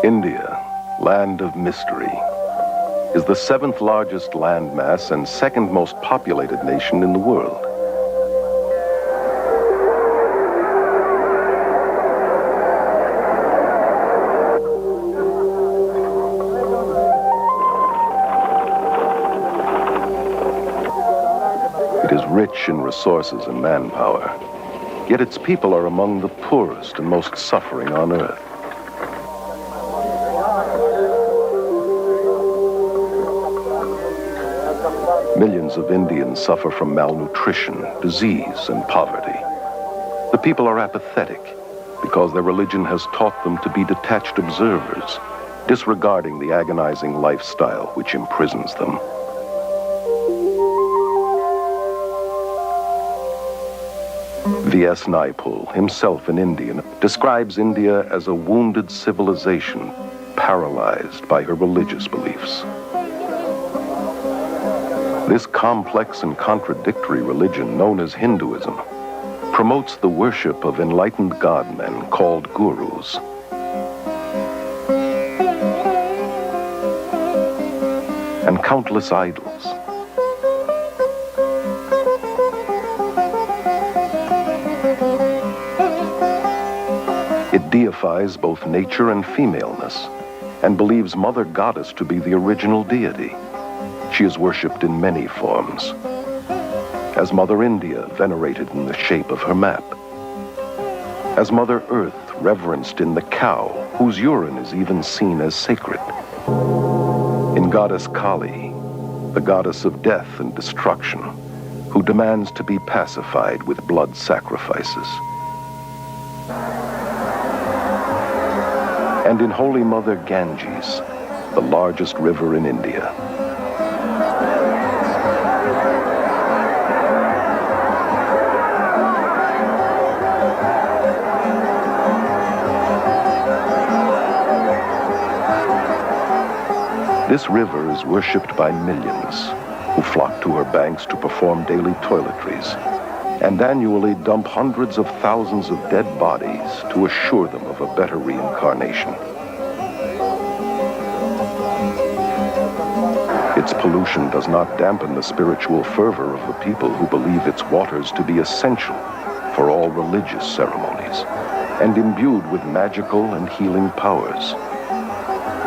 India, land of mystery, is the seventh largest landmass and second most populated nation in the world. It is rich in resources and manpower, yet its people are among the poorest and most suffering on earth. Millions of Indians suffer from malnutrition, disease, and poverty. The people are apathetic because their religion has taught them to be detached observers, disregarding the agonizing lifestyle which imprisons them. V.S. Naipaul, himself an Indian, describes India as a wounded civilization paralyzed by her religious beliefs. This complex and contradictory religion, known as Hinduism, promotes the worship of enlightened godmen called gurus. And countless idols. It deifies both nature and femaleness, and believes Mother Goddess to be the original deity. She is worshipped in many forms, as Mother India, venerated in the shape of her map, as Mother Earth, reverenced in the cow, whose urine is even seen as sacred, in Goddess Kali, the goddess of death and destruction, who demands to be pacified with blood sacrifices, and in Holy Mother Ganges, the largest river in India. This river is worshipped by millions who flock to her banks to perform daily toiletries and annually dump hundreds of thousands of dead bodies to assure them of a better reincarnation. Its pollution does not dampen the spiritual fervor of the people who believe its waters to be essential for all religious ceremonies and imbued with magical and healing powers.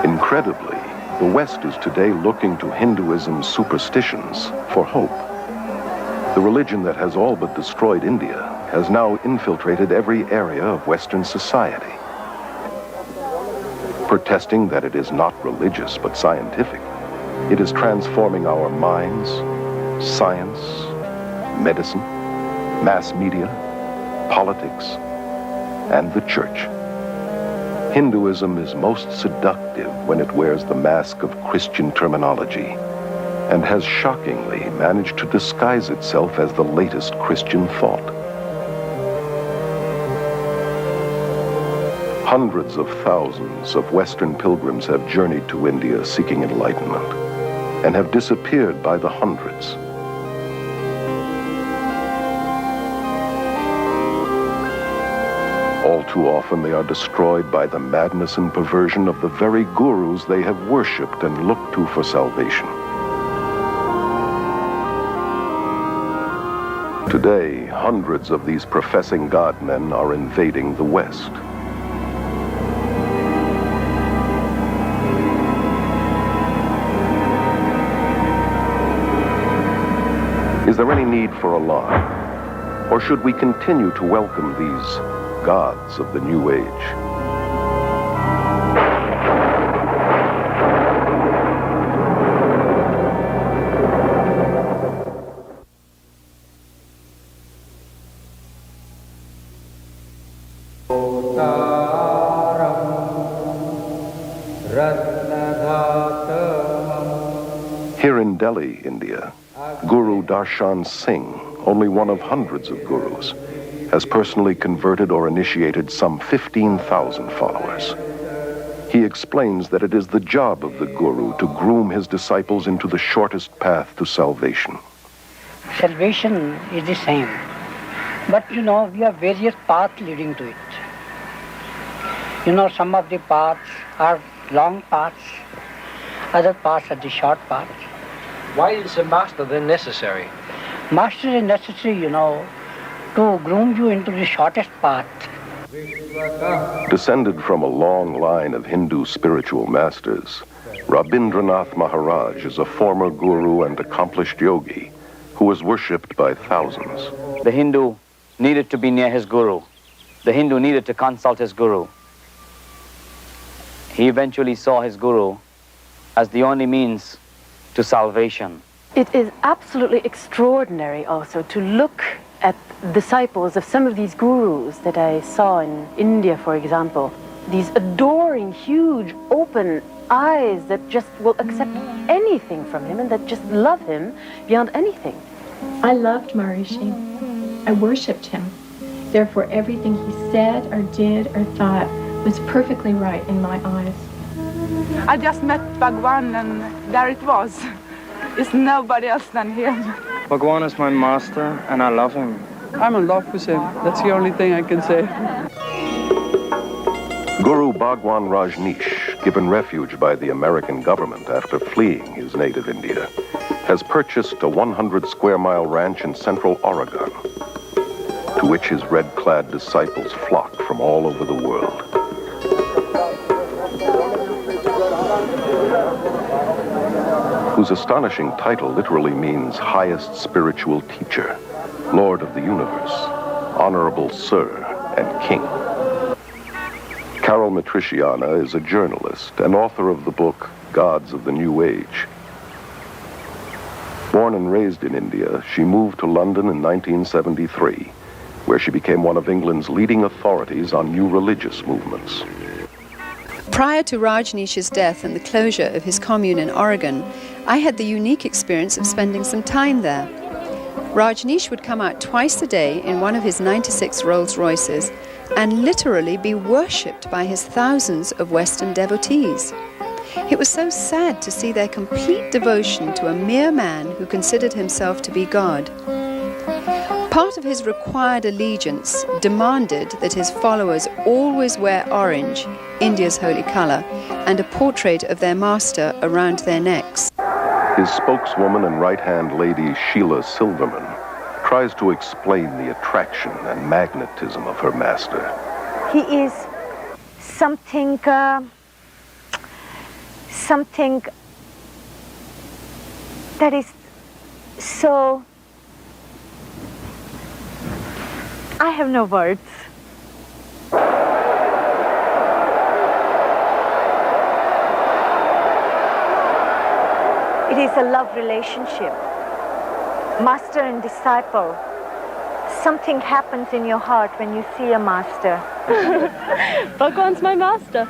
Incredibly, the West is today looking to Hinduism's superstitions for hope. The religion that has all but destroyed India has now infiltrated every area of Western society. Protesting that it is not religious but scientific, it is transforming our minds, science, medicine, mass media, politics, and the church. Hinduism is most seductive when it wears the mask of Christian terminology and has shockingly managed to disguise itself as the latest Christian thought. Hundreds of thousands of Western pilgrims have journeyed to India seeking enlightenment and have disappeared by the hundreds. All too often they are destroyed by the madness and perversion of the very gurus they have worshipped and looked to for salvation. Today, hundreds of these professing godmen are invading the West. Is there any need for alarm? Or should we continue to welcome these gods of the New Age? Here in Delhi, India, Guru Darshan Singh, only one of hundreds of gurus, has personally converted or initiated some 15,000 followers. He explains that it is the job of the guru to groom his disciples into the shortest path to salvation. Salvation is the same, but we have various paths leading to it. You know, some of the paths are long paths, other paths are the short paths. Why is a master then necessary? Master is necessary, you know, to groom you into the shortest path. Descended from a long line of Hindu spiritual masters, Rabindranath Maharaj is a former guru and accomplished yogi who was worshipped by thousands. The Hindu needed to be near his guru. The Hindu needed to consult his guru. He eventually saw his guru as the only means to salvation. It is absolutely extraordinary also to look at disciples of some of these gurus that I saw in India, for example. These adoring, huge, open eyes that just will accept anything from him and that just love him beyond anything. I loved Maharishi. I worshipped him. Therefore, everything he said or did or thought was perfectly right in my eyes. I just met Bhagwan and there it was. It's nobody else than him. Bhagwan is my master and I love him. I'm in love with him. That's the only thing I can say. Guru Bhagwan Rajneesh, given refuge by the American government after fleeing his native India, has purchased a 100-square-mile ranch in central Oregon, to which his red-clad disciples flock from all over the world. Whose astonishing title literally means highest spiritual teacher, Lord of the universe, Honorable Sir, and King. Carol Matriciana is a journalist and author of the book Gods of the New Age. Born and raised in India, she moved to London in 1973, where she became one of England's leading authorities on new religious movements. Prior to Rajneesh's death and the closure of his commune in Oregon, I had the unique experience of spending some time there. Rajneesh would come out twice a day in one of his 96 Rolls Royces and literally be worshipped by his thousands of Western devotees. It was so sad to see their complete devotion to a mere man who considered himself to be God. Part of his required allegiance demanded that his followers always wear orange, India's holy color, and a portrait of their master around their necks. His spokeswoman and right-hand lady, Sheila Silverman, tries to explain the attraction and magnetism of her master. He is something that is so... I have no words. It is a love relationship, master and disciple. Something happens in your heart when you see a master. Bhagwan's my master.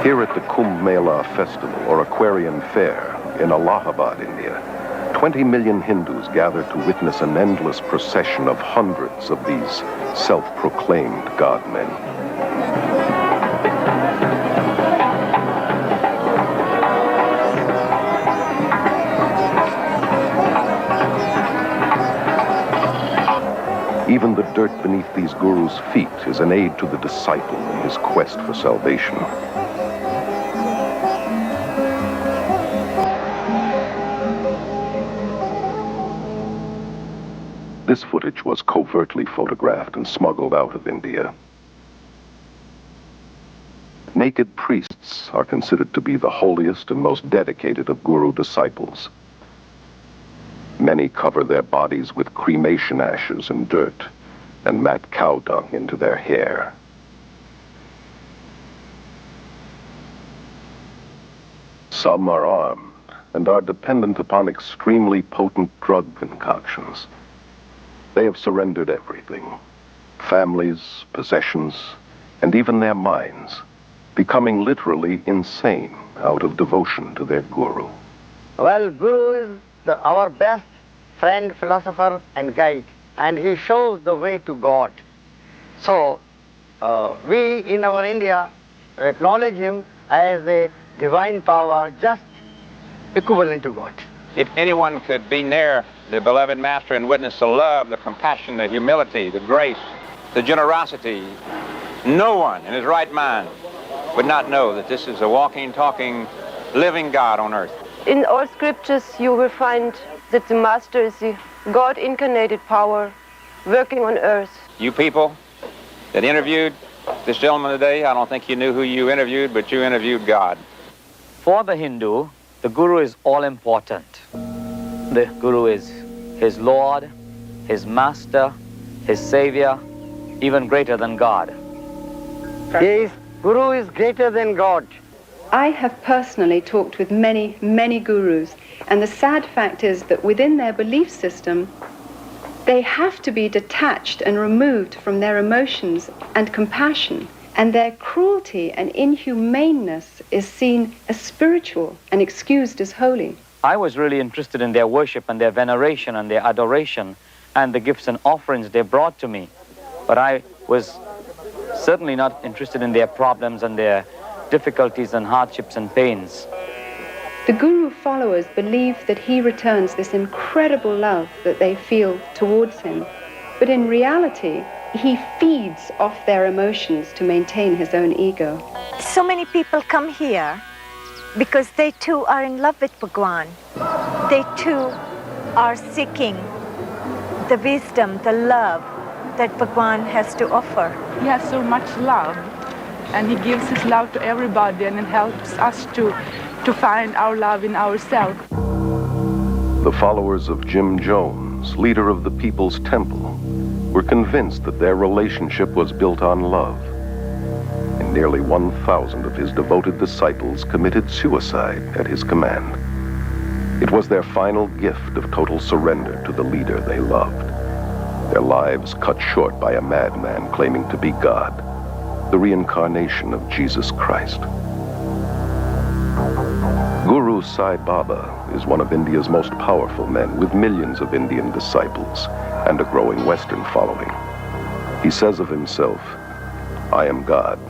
Here at the Kumbh Mela Festival, or Aquarian Fair, in Allahabad, India, 20 million Hindus gather to witness an endless procession of hundreds of these self-proclaimed God-men. Even the dirt beneath these gurus' feet is an aid to the disciple in his quest for salvation. This footage was covertly photographed and smuggled out of India. Naked priests are considered to be the holiest and most dedicated of guru disciples. Many cover their bodies with cremation ashes and dirt and mat cow dung into their hair. Some are armed and are dependent upon extremely potent drug concoctions. They have surrendered everything, families, possessions, and even their minds, becoming literally insane out of devotion to their guru. Well, Guru is our best friend, philosopher, and guide, and he shows the way to God. So, we in our India acknowledge him as a divine power just equivalent to God. If anyone could be near the beloved Master and witness the love, the compassion, the humility, the grace, the generosity, no one in his right mind would not know that this is a walking, talking, living God on earth. In all scriptures you will find that the Master is the God-incarnated power working on earth. You people that interviewed this gentleman today, I don't think you knew who you interviewed, but you interviewed God. For the Hindu, the Guru is all important. The Guru is his Lord, his Master, his Savior, even greater than God. Yes, Guru is greater than God. I have personally talked with many, many gurus, and the sad fact is that within their belief system, they have to be detached and removed from their emotions and compassion, and their cruelty and inhumaneness is seen as spiritual and excused as holy. I was really interested in their worship and their veneration and their adoration and the gifts and offerings they brought to me, but I was certainly not interested in their problems and their difficulties and hardships and pains. The Guru followers believe that he returns this incredible love that they feel towards him, but in reality, he feeds off their emotions to maintain his own ego. So many people come here because they too are in love with Bhagwan. They too are seeking the wisdom, the love that Bhagwan has to offer. He has so much love, and he gives his love to everybody, and it helps us to find our love in ourselves. The followers of Jim Jones, leader of the People's Temple, were convinced that their relationship was built on love. And nearly 1,000 of his devoted disciples committed suicide at his command. It was their final gift of total surrender to the leader they loved. Their lives cut short by a madman claiming to be God, the reincarnation of Jesus Christ. Guru Sai Baba is one of India's most powerful men with millions of Indian disciples and a growing Western following. He says of himself, "I am God.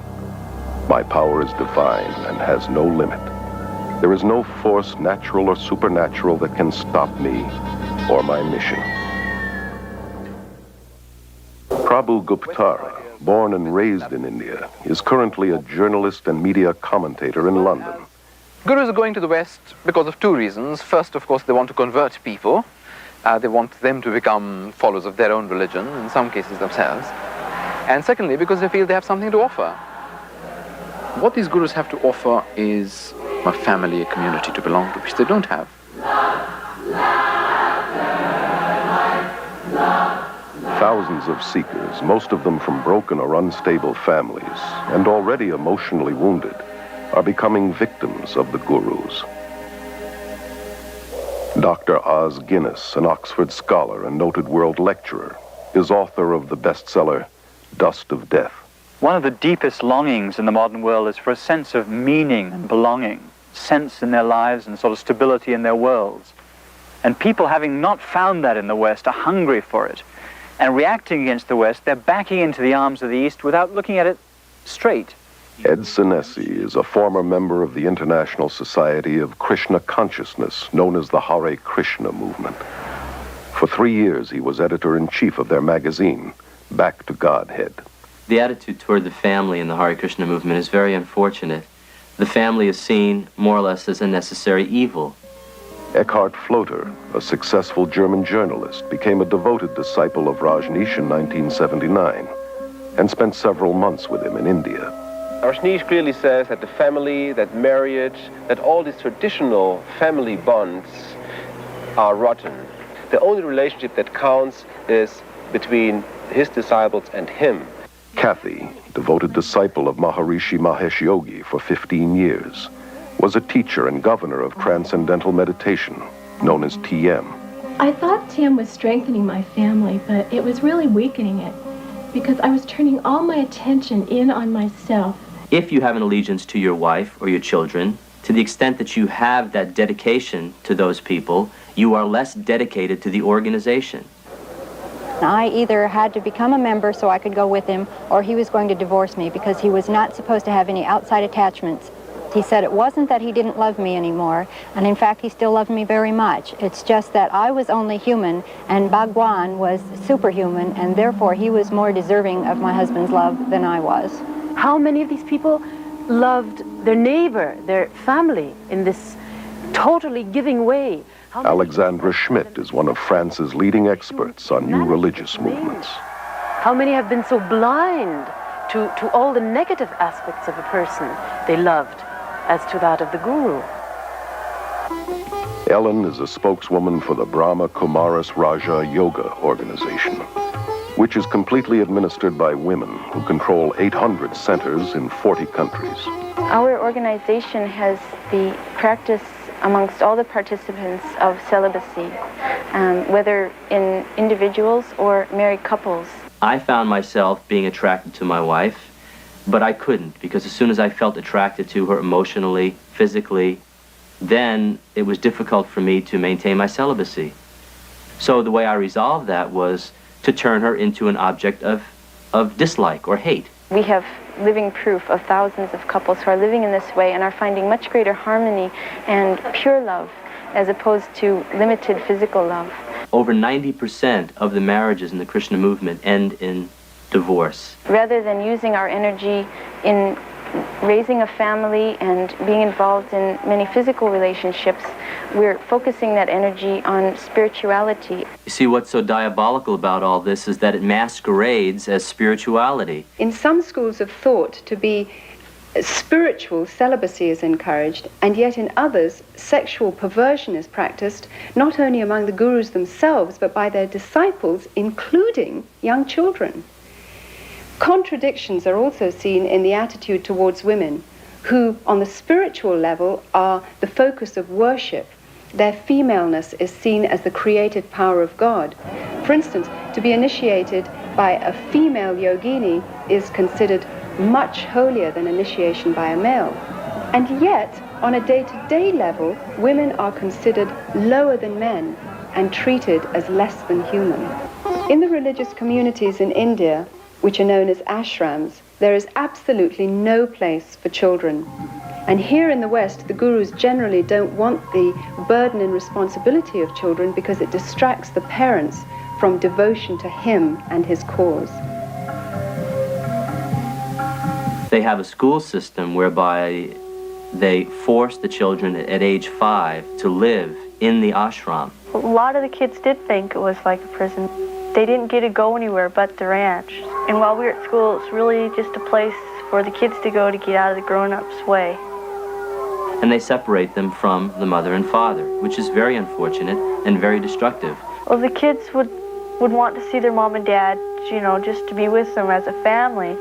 My power is divine and has no limit. There is no force, natural or supernatural, that can stop me or my mission." Prabhu Guptara, born and raised in India, is currently a journalist and media commentator in London. Gurus are going to the West because of two reasons. First, of course, they want to convert people. They want them to become followers of their own religion, in some cases themselves. And secondly, because they feel they have something to offer. What these gurus have to offer is a family, a community to belong to, which they don't have. Thousands of seekers, most of them from broken or unstable families, and already emotionally wounded, are becoming victims of the gurus. Dr. Os Guinness, an Oxford scholar and noted world lecturer, is author of the bestseller, Dust of Death. One of the deepest longings in the modern world is for a sense of meaning and belonging, sense in their lives and sort of stability in their worlds. And people, having not found that in the West, are hungry for it. And reacting against the West, they're backing into the arms of the East without looking at it straight. Ed Senesi is a former member of the International Society of Krishna Consciousness, known as the Hare Krishna movement. For 3 years, he was editor-in-chief of their magazine, Back to Godhead. The attitude toward the family in the Hare Krishna movement is very unfortunate. The family is seen more or less as a necessary evil. Eckhart Floater, a successful German journalist, became a devoted disciple of Rajneesh in 1979 and spent several months with him in India. Rajneesh clearly says that the family, that marriage, that all these traditional family bonds are rotten. The only relationship that counts is between his disciples and him. Kathy, devoted disciple of Maharishi Mahesh Yogi for 15 years, was a teacher and governor of Transcendental Meditation, known as TM. I thought Tim was strengthening my family, but it was really weakening it because I was turning all my attention in on myself. If you have an allegiance to your wife or your children, to the extent that you have that dedication to those people, you are less dedicated to the organization. I either had to become a member so I could go with him, or he was going to divorce me because he was not supposed to have any outside attachments. He said it wasn't that he didn't love me anymore, and in fact he still loved me very much. It's just that I was only human and Bhagwan was superhuman, and therefore he was more deserving of my husband's love than I was. How many of these people loved their neighbor, their family, in this totally giving way? Alexandra Schmidt is one of France's leading experts on new religious movements. How many have been so blind to all the negative aspects of a person they loved as to that of the Guru? Ellen is a spokeswoman for the Brahma Kumaris Raja Yoga Organization, which is completely administered by women who control 800 centers in 40 countries. Our organization has the practice amongst all the participants of celibacy, whether in individuals or married couples. I found myself being attracted to my wife, but I couldn't, because as soon as I felt attracted to her emotionally, physically, then it was difficult for me to maintain my celibacy. So the way I resolved that was to turn her into an object of dislike or hate. We have living proof of thousands of couples who are living in this way and are finding much greater harmony and pure love as opposed to limited physical love. Over 90% of the marriages in the Krishna movement end in divorce. Rather than using our energy in raising a family and being involved in many physical relationships, we're focusing that energy on spirituality. You see, what's so diabolical about all this is that it masquerades as spirituality. In some schools of thought, to be spiritual, celibacy is encouraged, and yet in others, sexual perversion is practiced, not only among the gurus themselves, but by their disciples, including young children. Contradictions are also seen in the attitude towards women, who, on the spiritual level, are the focus of worship. Their femaleness is seen as the creative power of God. For instance, to be initiated by a female yogini is considered much holier than initiation by a male. And yet, on a day-to-day level, women are considered lower than men and treated as less than human. In the religious communities in India, which are known as ashrams, there is absolutely no place for children. And here in the West, the gurus generally don't want the burden and responsibility of children because it distracts the parents from devotion to him and his cause. They have a school system whereby they force the children at age 5 to live in the ashram. A lot of the kids did think it was like a prison. They didn't get to go anywhere but the ranch. And while we were at school, it's really just a place for the kids to go to get out of the grown-ups' way. And they separate them from the mother and father, which is very unfortunate and very destructive. Well, the kids would want to see their mom and dad, you know, just to be with them as a family.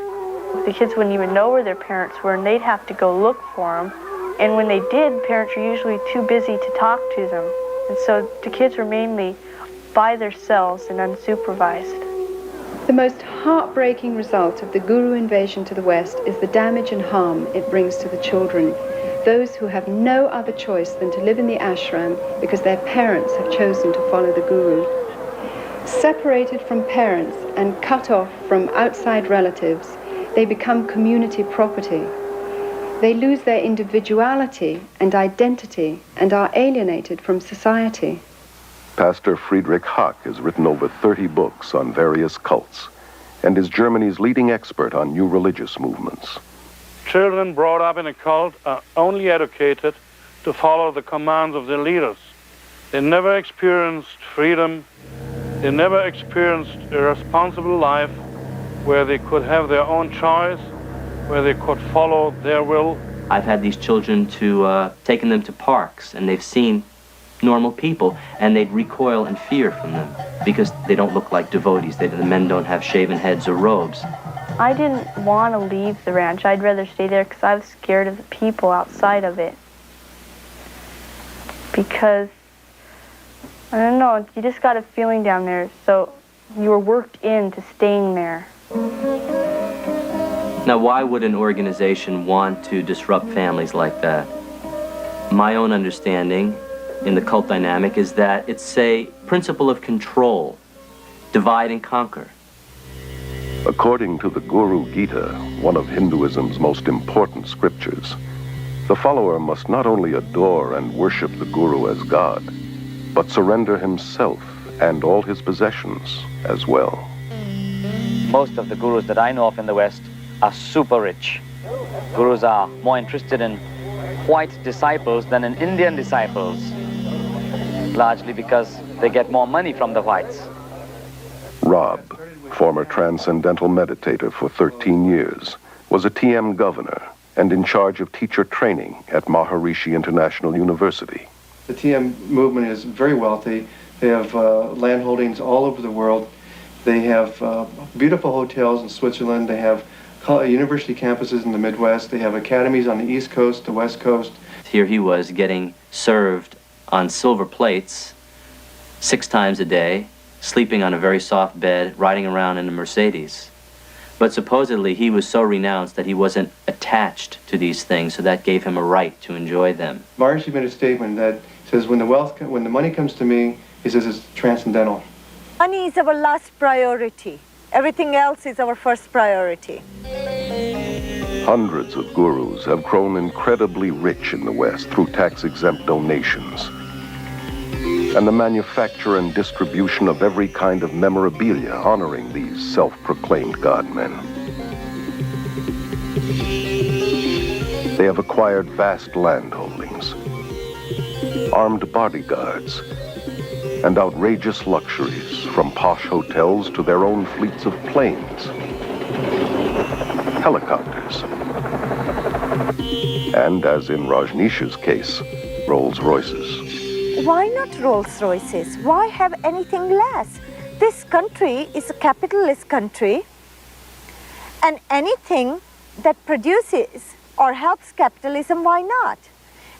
The kids wouldn't even know where their parents were, and they'd have to go look for them. And when they did, parents were usually too busy to talk to them. And so the kids were mainly by themselves and unsupervised. The most heartbreaking result of the Guru invasion to the West is the damage and harm it brings to the children, those who have no other choice than to live in the ashram because their parents have chosen to follow the Guru. Separated from parents and cut off from outside relatives, they become community property. They lose their individuality and identity and are alienated from society. Pastor Friedrich Hack has written over 30 books on various cults and is Germany's leading expert on new religious movements. Children brought up in a cult are only educated to follow the commands of their leaders. They never experienced freedom. They never experienced a responsible life where they could have their own choice, where they could follow their will. I've had these children taken them to parks, and they've seen normal people, and they'd recoil in fear from them because they don't look like devotees. The men don't have shaven heads or robes. I didn't want to leave the ranch. I'd rather stay there because I was scared of the people outside of it. Because, I don't know, you just got a feeling down there, so you were worked into staying there. Now, why would an organization want to disrupt families like that? My own understanding in the cult dynamic is that it's a principle of control divide and conquer. According to the Guru Gita, one of Hinduism's most important scriptures, the follower must not only adore and worship the Guru as God, but surrender himself and all his possessions as well. Most of the gurus that I know of in the West are super rich. Gurus are more interested in white disciples than in Indian disciples, largely because they get more money from the whites. Rob, former transcendental meditator for 13 years, was a TM governor and in charge of teacher training at Maharishi International University. The TM movement is very wealthy. They have land holdings all over the world. They have beautiful hotels in Switzerland. They have university campuses in the Midwest. They have academies on the East Coast, the West Coast. Here he was getting served on silver plates 6 times a day, sleeping on a very soft bed, riding around in a Mercedes. But supposedly he was so renounced that he wasn't attached to these things, so that gave him a right to enjoy them. Maharishi made a statement that says, when the money comes to me, he says it's transcendental. Money is our last priority. Everything else is our first priority. Hundreds of gurus have grown incredibly rich in the West through tax-exempt donations, and the manufacture and distribution of every kind of memorabilia honoring these self-proclaimed God-men. They have acquired vast land holdings, armed bodyguards, and outrageous luxuries, from posh hotels to their own fleets of planes, helicopters, and, as in Rajneesh's case, Rolls-Royces. Why not Rolls-Royces? Why have anything less? This country is a capitalist country, and anything that produces or helps capitalism, why not?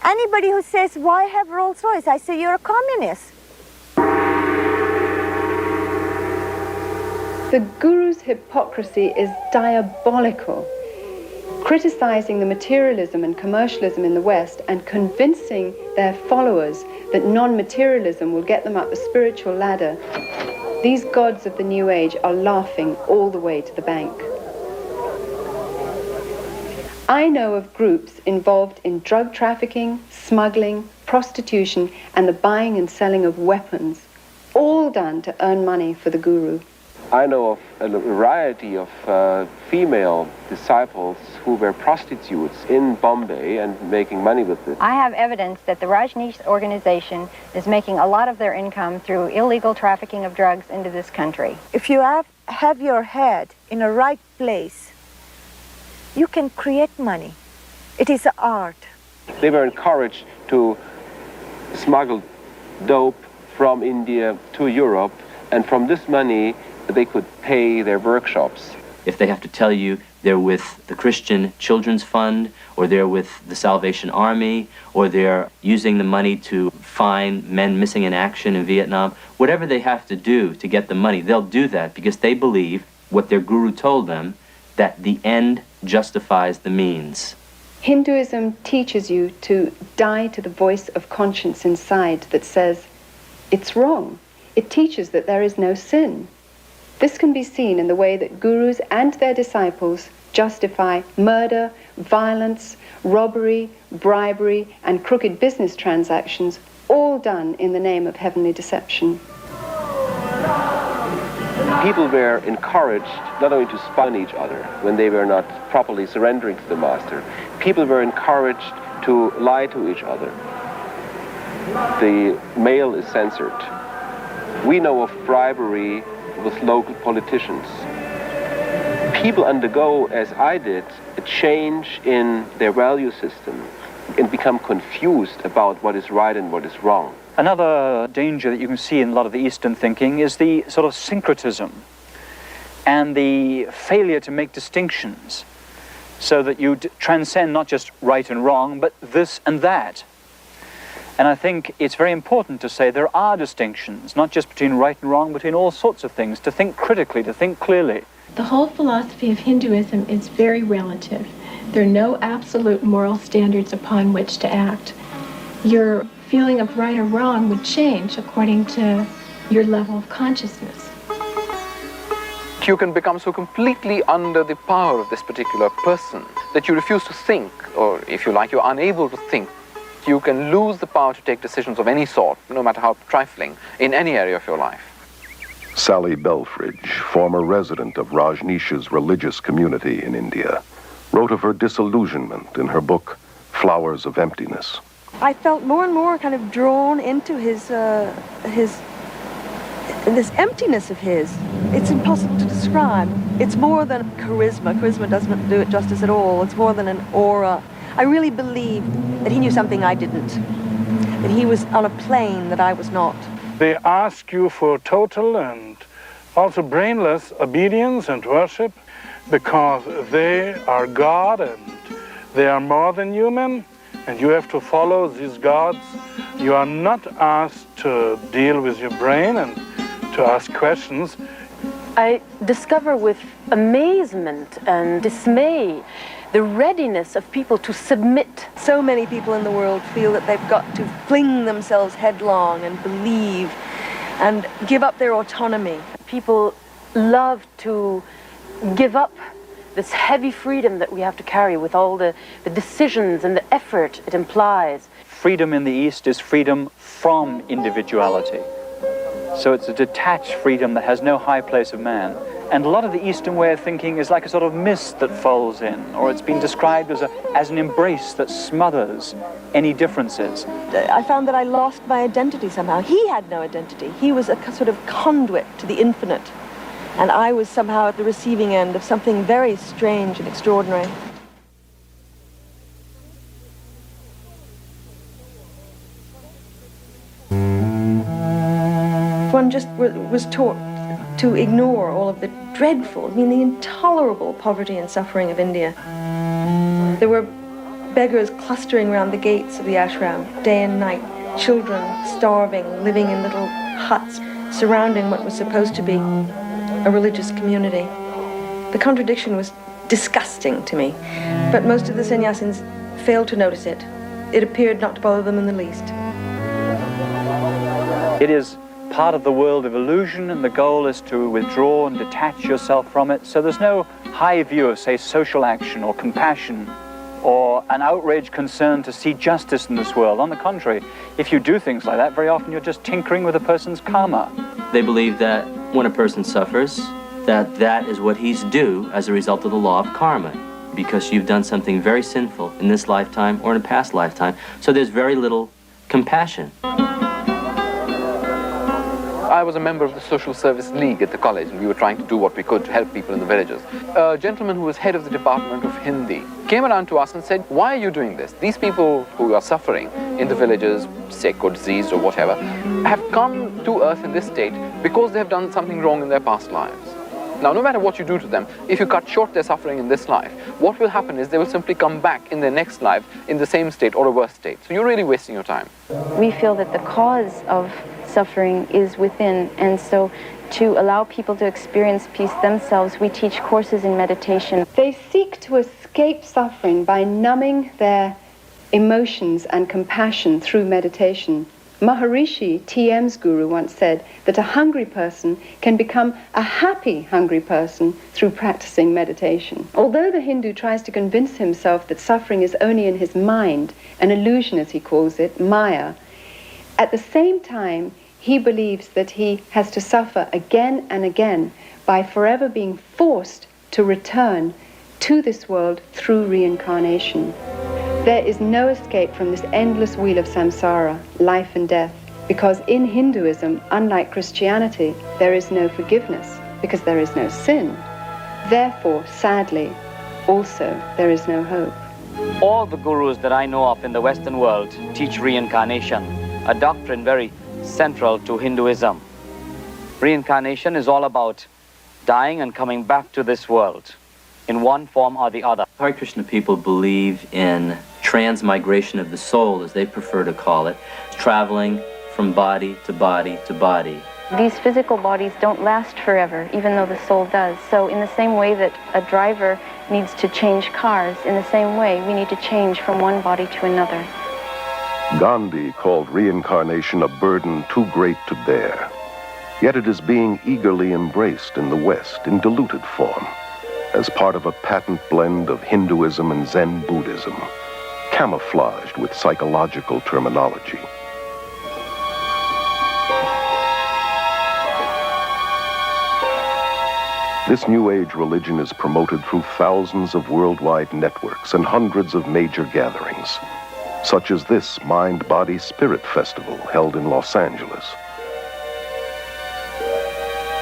Anybody who says, why have Rolls-Royce? I say, you're a communist. The Guru's hypocrisy is diabolical, criticizing the materialism and commercialism in the West and convincing their followers that non-materialism will get them up the spiritual ladder. These gods of the New Age are laughing all the way to the bank. I know of groups involved in drug trafficking, smuggling, prostitution, and the buying and selling of weapons, all done to earn money for the Guru. I know of a variety of female disciples who were prostitutes in Bombay and making money with it. I have evidence that the Rajneesh organization is making a lot of their income through illegal trafficking of drugs into this country. If you have your head in a right place, you can create money. It is an art. They were encouraged to smuggle dope from India to Europe, and from this money they could pay their workshops. If they have to tell you they're with the Christian Children's Fund, or they're with the Salvation Army, or they're using the money to find men missing in action in Vietnam, whatever they have to do to get the money, they'll do that because they believe what their guru told them, that the end justifies the means. Hinduism teaches you to die to the voice of conscience inside that says, it's wrong. It teaches that there is no sin. This can be seen in the way that gurus and their disciples justify murder, violence, robbery, bribery, and crooked business transactions, all done in the name of heavenly deception. People were encouraged not only to spy on each other when they were not properly surrendering to the master. People were encouraged to lie to each other. The mail is censored. We know of bribery with local politicians. People undergo, as I did, a change in their value system and become confused about what is right and what is wrong. Another danger that you can see in a lot of the Eastern thinking is the sort of syncretism and the failure to make distinctions so that you transcend not just right and wrong, but this and that. And I think it's very important to say there are distinctions, not just between right and wrong, but between all sorts of things, to think critically, to think clearly. The whole philosophy of Hinduism is very relative. There are no absolute moral standards upon which to act. Your feeling of right or wrong would change according to your level of consciousness. You can become so completely under the power of this particular person that you refuse to think, or if you like, you're unable to think. You can lose the power to take decisions of any sort, no matter how trifling, in any area of your life. Sally Belfridge, former resident of Rajneesh's religious community in India, wrote of her disillusionment in her book, Flowers of Emptiness. I felt more and more kind of drawn into this emptiness of his. It's impossible to describe. It's more than charisma. Charisma doesn't do it justice at all. It's more than an aura. I really believed that he knew something I didn't, that he was on a plane that I was not. They ask you for total and also brainless obedience and worship because they are God and they are more than human, and you have to follow these gods. You are not asked to deal with your brain and to ask questions. I discover with amazement and dismay the readiness of people to submit. So many people in the world feel that they've got to fling themselves headlong and believe and give up their autonomy. People love to give up this heavy freedom that we have to carry with all the decisions and the effort it implies. Freedom in the East is freedom from individuality. So it's a detached freedom that has no high place of man. And a lot of the Eastern way of thinking is like a sort of mist that folds in, or it's been described as an embrace that smothers any differences. I found that I lost my identity somehow. He had no identity. He was a sort of conduit to the infinite. And I was somehow at the receiving end of something very strange and extraordinary. One just was taught to ignore all of the dreadful, the intolerable poverty and suffering of India. There were beggars clustering around the gates of the ashram, day and night, children starving, living in little huts, surrounding what was supposed to be a religious community. The contradiction was disgusting to me, but most of the sannyasins failed to notice it. It appeared not to bother them in the least. It is part of the world of illusion, and the goal is to withdraw and detach yourself from it. So there's no high view of, say, social action or compassion or an outraged concern to see justice in this world. On the contrary, if you do things like that, very often you're just tinkering with a person's karma. They believe that when a person suffers, that is what he's due as a result of the law of karma, because you've done something very sinful in this lifetime or in a past lifetime. So there's very little compassion. I was a member of the Social Service League at the college, and we were trying to do what we could to help people in the villages. A gentleman who was head of the Department of Hindi came around to us and said, "Why are you doing this? These people who are suffering in the villages, sick or diseased or whatever, have come to earth in this state because they have done something wrong in their past lives. Now, no matter what you do to them, if you cut short their suffering in this life, what will happen is they will simply come back in their next life in the same state or a worse state. So you're really wasting your time." We feel that the cause of suffering is within, and so to allow people to experience peace themselves, we teach courses in meditation. They seek to escape suffering by numbing their emotions and compassion through meditation. Maharishi, TM's guru, once said that a hungry person can become a happy hungry person through practicing meditation. Although the Hindu tries to convince himself that suffering is only in his mind, an illusion as he calls it, Maya, at the same time he believes that he has to suffer again and again by forever being forced to return to this world through reincarnation. There is no escape from this endless wheel of samsara, life and death, because in Hinduism, unlike Christianity, there is no forgiveness, because there is no sin. Therefore, sadly, also, there is no hope. All the gurus that I know of in the Western world teach reincarnation, a doctrine very central to Hinduism. Reincarnation is all about dying and coming back to this world in one form or the other. Hare Krishna people believe in transmigration of the soul, as they prefer to call it, traveling from body to body to body. These physical bodies don't last forever, even though the soul does. So in the same way that a driver needs to change cars, in the same way we need to change from one body to another. Gandhi called reincarnation a burden too great to bear. Yet it is being eagerly embraced in the West in diluted form, as part of a patent blend of Hinduism and Zen Buddhism, camouflaged with psychological terminology. This New Age religion is promoted through thousands of worldwide networks and hundreds of major gatherings, such as this Mind, Body, Spirit Festival held in Los Angeles.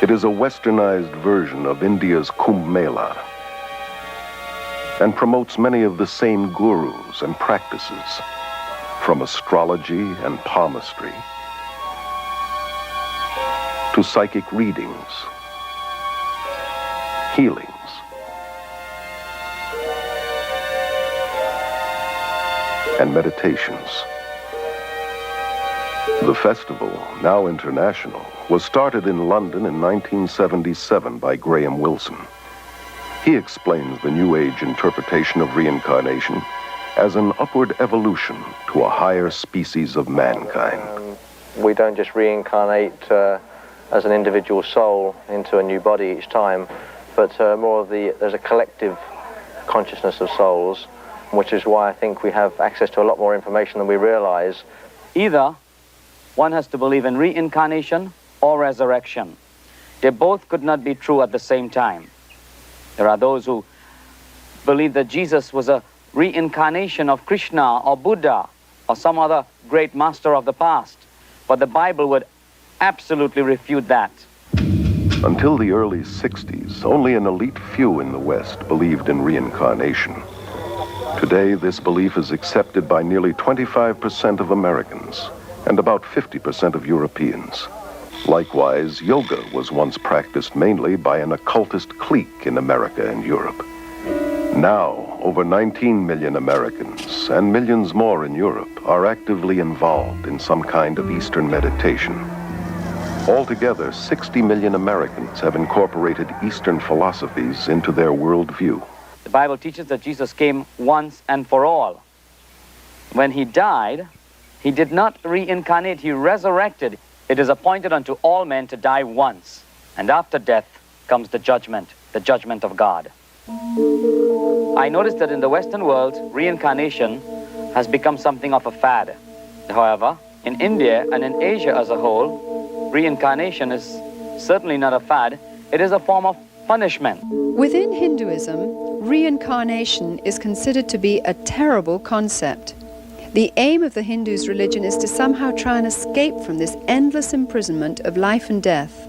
It is a westernized version of India's Kumbh Mela and promotes many of the same gurus and practices, from astrology and palmistry to psychic readings, healings, and meditations. The festival, now international, was started in London in 1977 by Graham Wilson. He explains the New Age interpretation of reincarnation as an upward evolution to a higher species of mankind. We don't just reincarnate as an individual soul into a new body each time, but there's a collective consciousness of souls, which is why I think we have access to a lot more information than we realize. Either one has to believe in reincarnation or resurrection. They both could not be true at the same time. There are those who believe that Jesus was a reincarnation of Krishna or Buddha or some other great master of the past, but the Bible would absolutely refute that. Until the early 60s, only an elite few in the West believed in reincarnation. Today, this belief is accepted by nearly 25% of Americans and about 50% of Europeans. Likewise, yoga was once practiced mainly by an occultist clique in America and Europe. Now, over 19 million Americans and millions more in Europe are actively involved in some kind of Eastern meditation. Altogether, 60 million Americans have incorporated Eastern philosophies into their worldview. The Bible teaches that Jesus came once and for all. When he died, he did not reincarnate, he resurrected. It is appointed unto all men to die once, and after death comes the judgment of God. I noticed that in the Western world, reincarnation has become something of a fad. However, in India and in Asia as a whole, reincarnation is certainly not a fad. It is a form of punishment. Within Hinduism, reincarnation is considered to be a terrible concept. The aim of the Hindus' religion is to somehow try and escape from this endless imprisonment of life and death.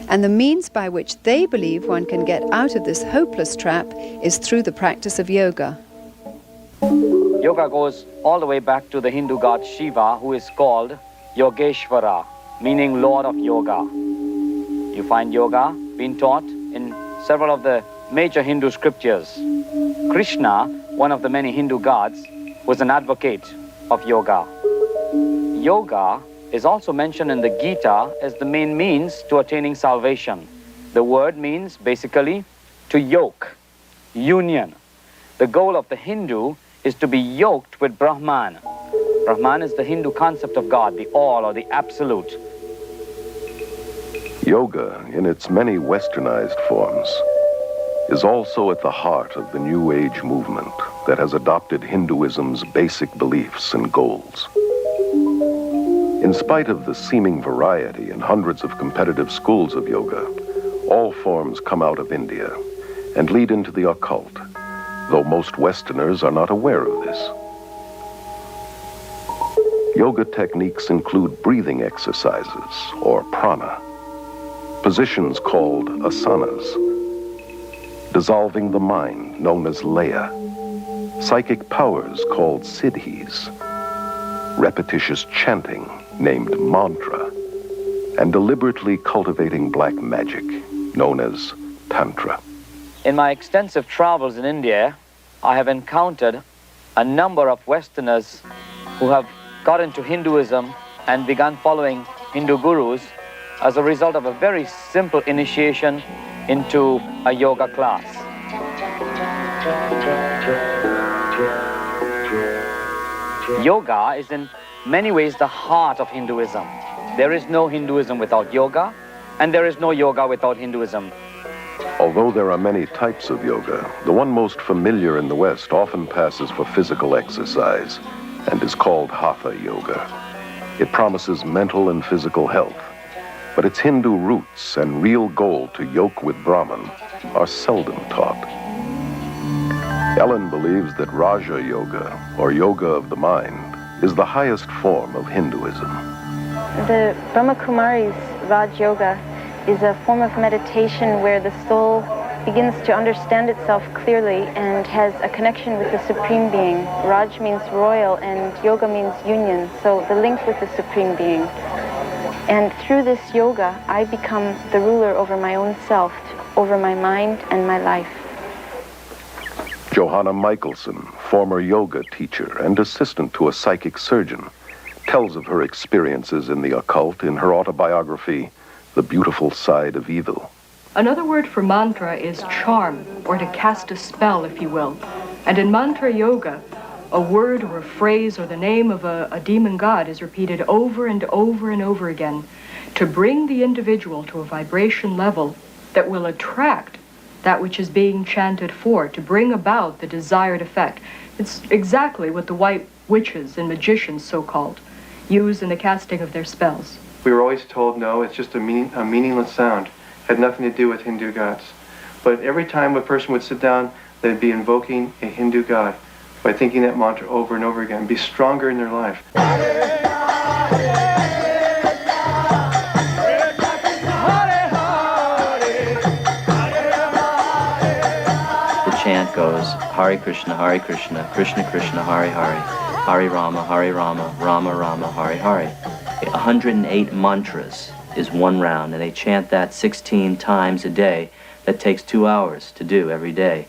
And the means by which they believe one can get out of this hopeless trap is through the practice of yoga. Yoga goes all the way back to the Hindu god Shiva, who is called Yogeshvara, meaning Lord of Yoga. You find yoga being taught in several of the major Hindu scriptures. Krishna, one of the many Hindu gods, was an advocate of yoga. Yoga is also mentioned in the Gita as the main means to attaining salvation. The word means basically to yoke, union. The goal of the Hindu is to be yoked with Brahman. Brahman is the Hindu concept of God, the all or the absolute. Yoga, in its many westernized forms, is also at the heart of the New Age movement that has adopted Hinduism's basic beliefs and goals. In spite of the seeming variety and hundreds of competitive schools of yoga, all forms come out of India and lead into the occult, though most Westerners are not aware of this. Yoga techniques include breathing exercises, or prana, positions called asanas, dissolving the mind, known as laya, psychic powers called siddhis, repetitious chanting, named mantra, and deliberately cultivating black magic, known as tantra. In my extensive travels in India, I have encountered a number of Westerners who have got into Hinduism and begun following Hindu gurus as a result of a very simple initiation into a yoga class. Yoga is in many ways the heart of Hinduism. There is no Hinduism without yoga, and there is no yoga without Hinduism. Although there are many types of yoga, the one most familiar in the West often passes for physical exercise and is called Hatha Yoga. It promises mental and physical health, but its Hindu roots and real goal to yoke with Brahman are seldom taught. Ellen believes that Raja Yoga, or yoga of the mind, is the highest form of Hinduism. The Brahmakumari's Raj Yoga is a form of meditation where the soul begins to understand itself clearly and has a connection with the Supreme Being. Raj means royal and yoga means union, so the link with the Supreme Being. And through this yoga, I become the ruler over my own self, over my mind and my life. Johanna Michelson, former yoga teacher and assistant to a psychic surgeon, tells of her experiences in the occult in her autobiography, The Beautiful Side of Evil. Another word for mantra is charm, or to cast a spell, if you will. And in mantra yoga, a word or a phrase or the name of a demon god is repeated over and over and over again to bring the individual to a vibration level that will attract that which is being chanted for, to bring about the desired effect. It's exactly what the white witches and magicians, so-called, use in the casting of their spells. We were always told, no, it's just a meaningless sound. Had nothing to do with Hindu gods. But every time a person would sit down, they'd be invoking a Hindu god by thinking that mantra over and over again, be stronger in their life. The chant goes, Hare Krishna, Krishna Krishna, Hare Hare, Hare Rama, Rama Rama, Hare Hare. 108 mantras is one round, and they chant that 16 times a day. That takes 2 hours to do every day.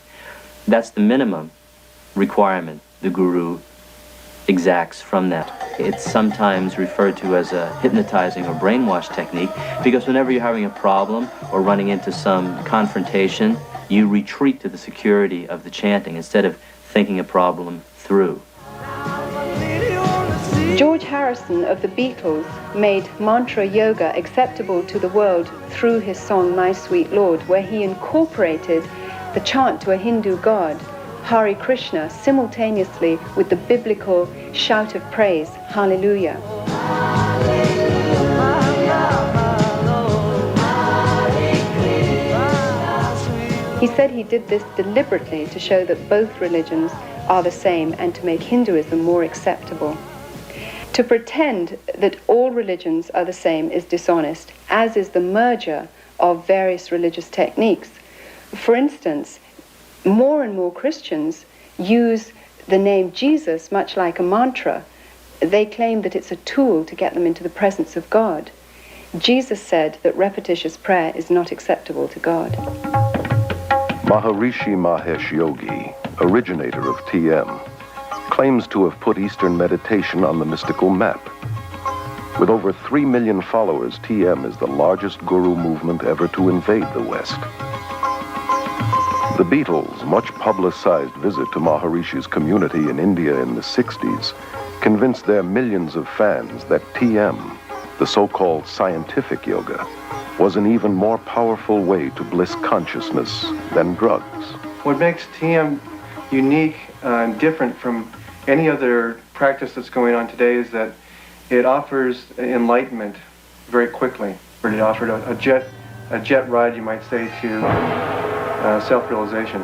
That's the minimum requirement the guru exacts from that. It's sometimes referred to as a hypnotizing or brainwash technique, because whenever you're having a problem or running into some confrontation, you retreat to the security of the chanting instead of thinking a problem through. George Harrison of the Beatles made mantra yoga acceptable to the world through his song My Sweet Lord, where he incorporated the chant to a Hindu god, Hare Krishna, simultaneously with the biblical shout of praise, Hallelujah. He said he did this deliberately to show that both religions are the same and to make Hinduism more acceptable. To pretend that all religions are the same is dishonest, as is the merger of various religious techniques. For instance, more and more Christians use the name Jesus much like a mantra. They claim that it's a tool to get them into the presence of God. Jesus said that repetitious prayer is not acceptable to God. Maharishi Mahesh Yogi, originator of TM, claims to have put Eastern meditation on the mystical map. With over 3 million followers, TM is the largest guru movement ever to invade the West. The Beatles' much publicized visit to Maharishi's community in India in the 60s convinced their millions of fans that TM, the so-called scientific yoga, was an even more powerful way to bliss consciousness than drugs. What makes TM unique and different from any other practice that's going on today is that it offers enlightenment very quickly. It offered a jet ride, you might say, to self-realization.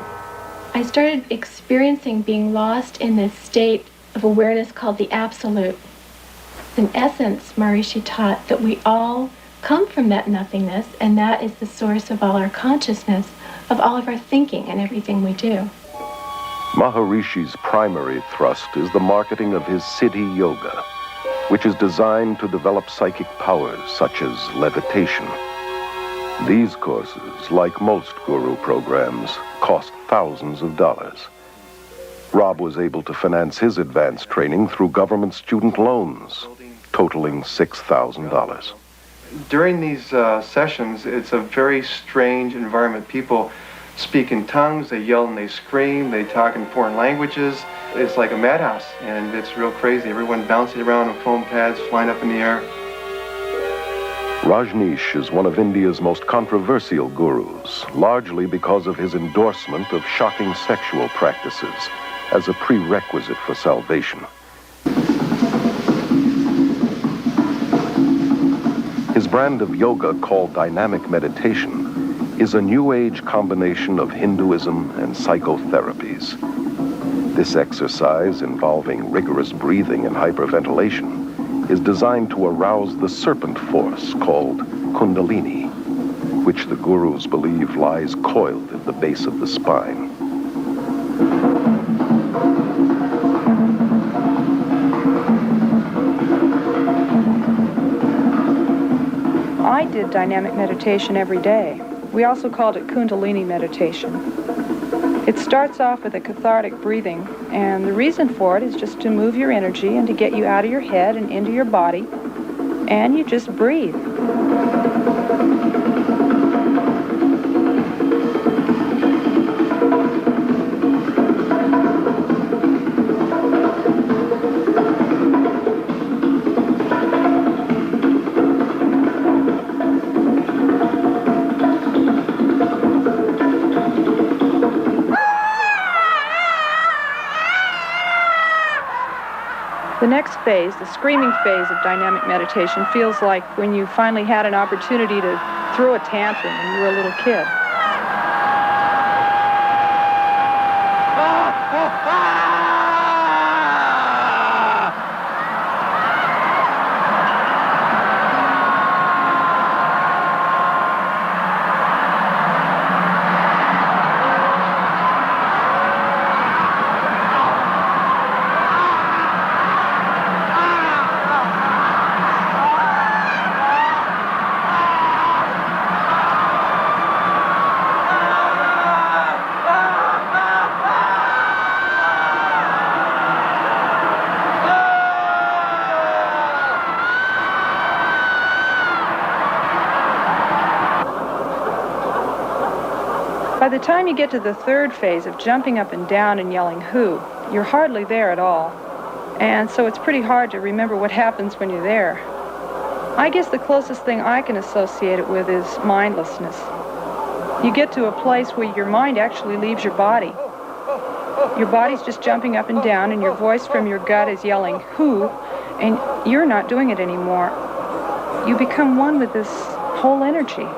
I started experiencing being lost in this state of awareness called the Absolute. In essence, Maharishi taught that we all come from that nothingness, and that is the source of all our consciousness, of all of our thinking and everything we do. Maharishi's primary thrust is the marketing of his Siddhi Yoga, which is designed to develop psychic powers such as levitation. These courses, like most guru programs, cost thousands of dollars. Rob was able to finance his advanced training through government student loans, totaling $6,000. During these sessions, it's a very strange environment. People speak in tongues, they yell and they scream, they talk in foreign languages. It's like a madhouse, and it's real crazy. Everyone bouncing around on foam pads, flying up in the air. Rajneesh is one of India's most controversial gurus, largely because of his endorsement of shocking sexual practices as a prerequisite for salvation. His brand of yoga, called dynamic meditation, is a New Age combination of Hinduism and psychotherapies. This exercise, involving rigorous breathing and hyperventilation, is designed to arouse the serpent force called Kundalini, which the gurus believe lies coiled at the base of the spine. I did dynamic meditation every day. We also called it Kundalini meditation. It starts off with a cathartic breathing, and the reason for it is just to move your energy and to get you out of your head and into your body, and you just breathe. The next phase, the screaming phase of dynamic meditation, feels like when you finally had an opportunity to throw a tantrum when you were a little kid. By the time you get to the third phase of jumping up and down and yelling "Who," you're hardly there at all. And so it's pretty hard to remember what happens when you're there. I guess the closest thing I can associate it with is mindlessness. You get to a place where your mind actually leaves your body. Your body's just jumping up and down, and your voice from your gut is yelling "Who," and you're not doing it anymore. You become one with this whole energy.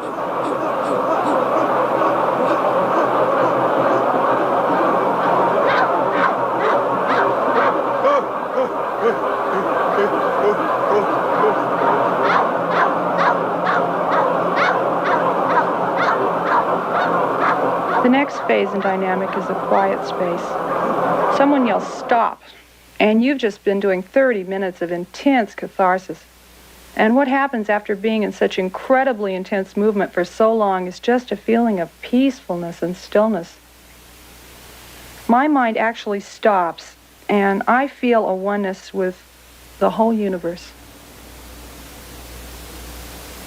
The next phase in dynamic is the quiet space. Someone yells "Stop," and you've just been doing 30 minutes of intense catharsis. And what happens after being in such incredibly intense movement for so long is just a feeling of peacefulness and stillness. My mind actually stops, and I feel a oneness with the whole universe.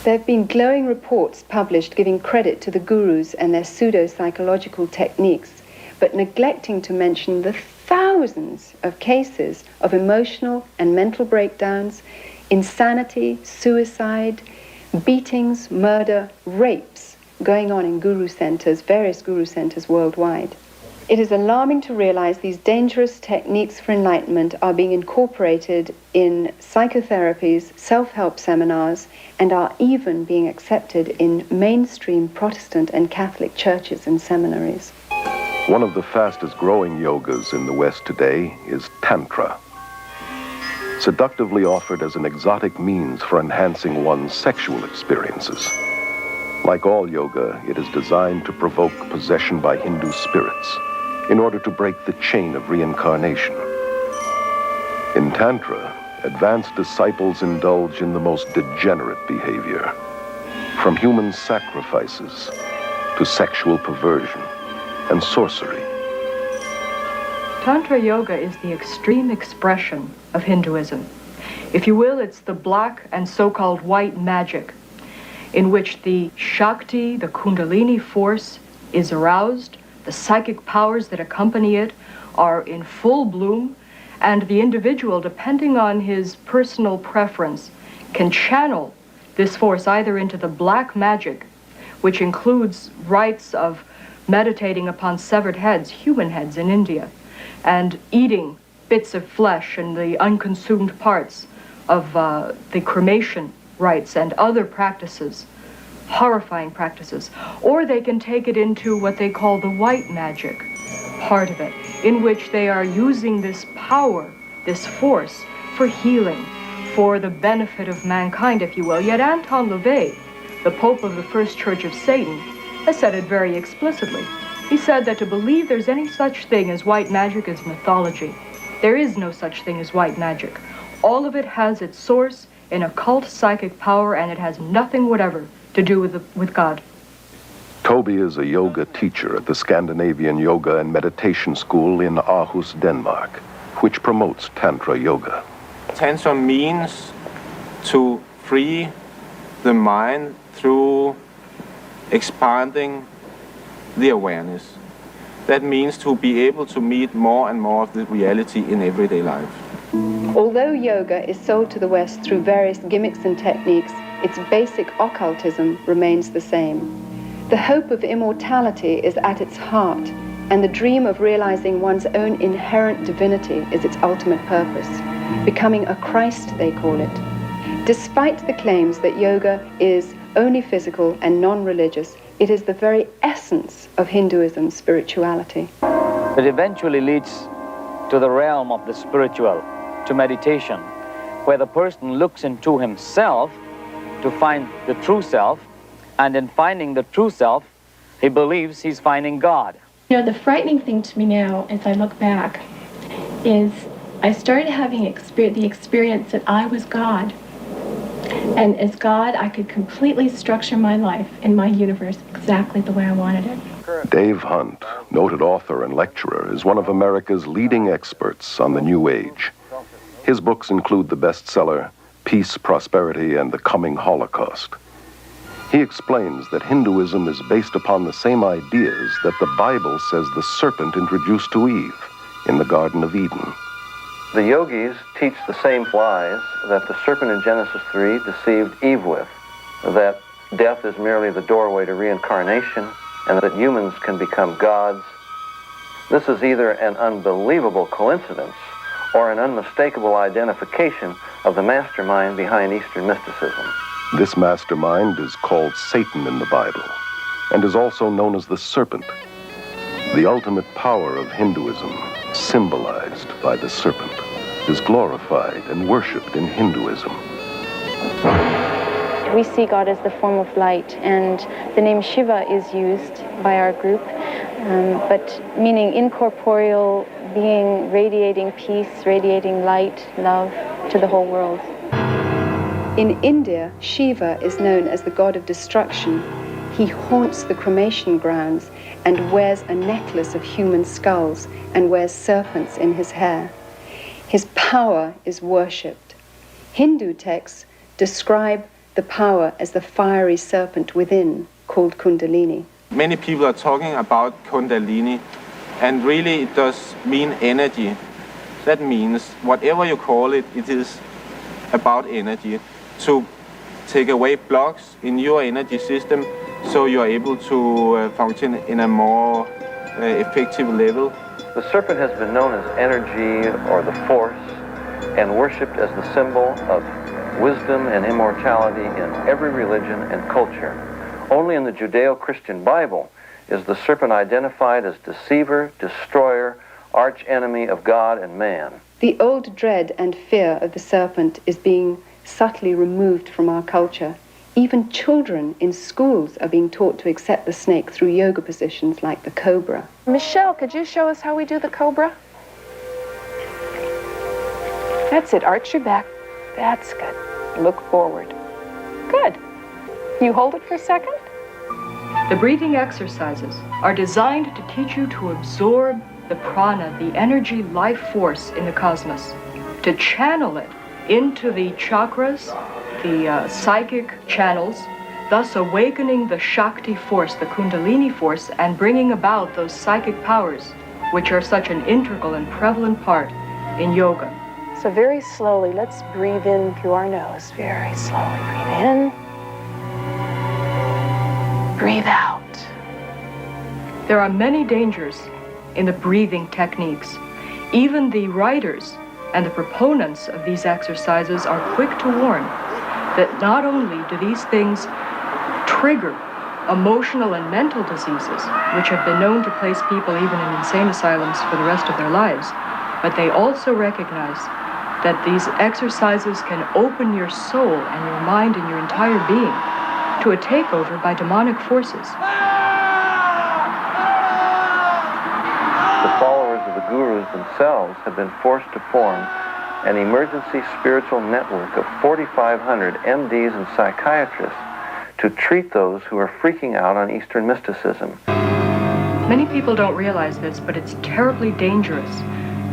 There have been glowing reports published giving credit to the gurus and their pseudo-psychological techniques, but neglecting to mention the thousands of cases of emotional and mental breakdowns, insanity, suicide, beatings, murder, rapes going on in guru centers, various guru centers worldwide. It is alarming to realize these dangerous techniques for enlightenment are being incorporated in psychotherapies, self-help seminars, and are even being accepted in mainstream Protestant and Catholic churches and seminaries. One of the fastest growing yogas in the West today is Tantra. Seductively offered as an exotic means for enhancing one's sexual experiences. Like all yoga, it is designed to provoke possession by Hindu spirits in order to break the chain of reincarnation. In Tantra, advanced disciples indulge in the most degenerate behavior, from human sacrifices to sexual perversion and sorcery. Tantra Yoga is the extreme expression of Hinduism. If you will, it's the black and so-called white magic, in which the Shakti, the Kundalini force, is aroused, the psychic powers that accompany it are in full bloom, and the individual, depending on his personal preference, can channel this force either into the black magic, which includes rites of meditating upon severed heads, human heads in India, and eating bits of flesh and the unconsumed parts of the cremation rites and other practices, horrifying practices. Or they can take it into what they call the white magic part of it, in which they are using this power, this force, for healing, for the benefit of mankind, if you will. Yet Anton LaVey, the Pope of the First Church of Satan, has said it very explicitly. He said that to believe there's any such thing as white magic is mythology. There is no such thing as white magic. All of it has its source in occult psychic power, and it has nothing whatever to do with God. Toby is a yoga teacher at the Scandinavian Yoga and Meditation School in Aarhus, Denmark, which promotes Tantra Yoga. Tantra means to free the mind through expanding the awareness. That means to be able to meet more and more of the reality in everyday life. Although yoga is sold to the West through various gimmicks and techniques, its basic occultism remains the same. The hope of immortality is at its heart, and the dream of realizing one's own inherent divinity is its ultimate purpose. Becoming a Christ, they call it. Despite the claims that yoga is only physical and non-religious, it is the very essence of Hinduism's spirituality. It eventually leads to the realm of the spiritual, to meditation, where the person looks into himself to find the true self, and in finding the true self, he believes he's finding God. You know, the frightening thing to me now, as I look back, is I started having the experience that I was God. And as God, I could completely structure my life and my universe exactly the way I wanted it. Dave Hunt, noted author and lecturer, is one of America's leading experts on the New Age. His books include the bestseller Peace, Prosperity, and the Coming Holocaust. He explains that Hinduism is based upon the same ideas that the Bible says the serpent introduced to Eve in the Garden of Eden. The yogis teach the same lies that the serpent in Genesis 3 deceived Eve with, that death is merely the doorway to reincarnation, and that humans can become gods. This is either an unbelievable coincidence or an unmistakable identification of the mastermind behind Eastern mysticism. This mastermind is called Satan in the Bible, and is also known as the serpent, the ultimate power of Hinduism, symbolized by the serpent, is glorified and worshipped in Hinduism. We see God as the form of light, and the name Shiva is used by our group, but meaning incorporeal being, radiating peace, radiating light, love to the whole world. In India, Shiva is known as the god of destruction. He haunts the cremation grounds and wears a necklace of human skulls and wears serpents in his hair. His power is worshipped. Hindu texts describe the power as the fiery serpent within, called Kundalini. Many people are talking about Kundalini, and really it does mean energy. That means whatever you call it, it is about energy. To take away blocks in your energy system so you are able to function in a more effective level. The serpent has been known as energy or the force and worshipped as the symbol of wisdom and immortality in every religion and culture. Only in the Judeo-Christian Bible is the serpent identified as deceiver, destroyer, arch-enemy of God and man. The old dread and fear of the serpent is being subtly removed from our culture. Even children in schools are being taught to accept the snake through yoga positions like the cobra. Michelle, could you show us how we do the cobra? That's it. Arch your back. That's good. Look forward. Good. You hold it for a second. The breathing exercises are designed to teach you to absorb the prana, the energy life force in the cosmos, to channel it into the chakras, the psychic channels, thus awakening the Shakti force, the Kundalini force, and bringing about those psychic powers, which are such an integral and prevalent part in yoga. So very slowly, let's breathe in through our nose. Very slowly breathe in. Breathe out. There are many dangers in the breathing techniques. Even the writers and the proponents of these exercises are quick to warn that not only do these things trigger emotional and mental diseases, which have been known to place people even in insane asylums for the rest of their lives, but they also recognize that these exercises can open your soul and your mind and your entire being to a takeover by demonic forces. The followers of the gurus themselves have been forced to form an emergency spiritual network of 4,500 MDs and psychiatrists to treat those who are freaking out on Eastern mysticism. Many people don't realize this, but it's terribly dangerous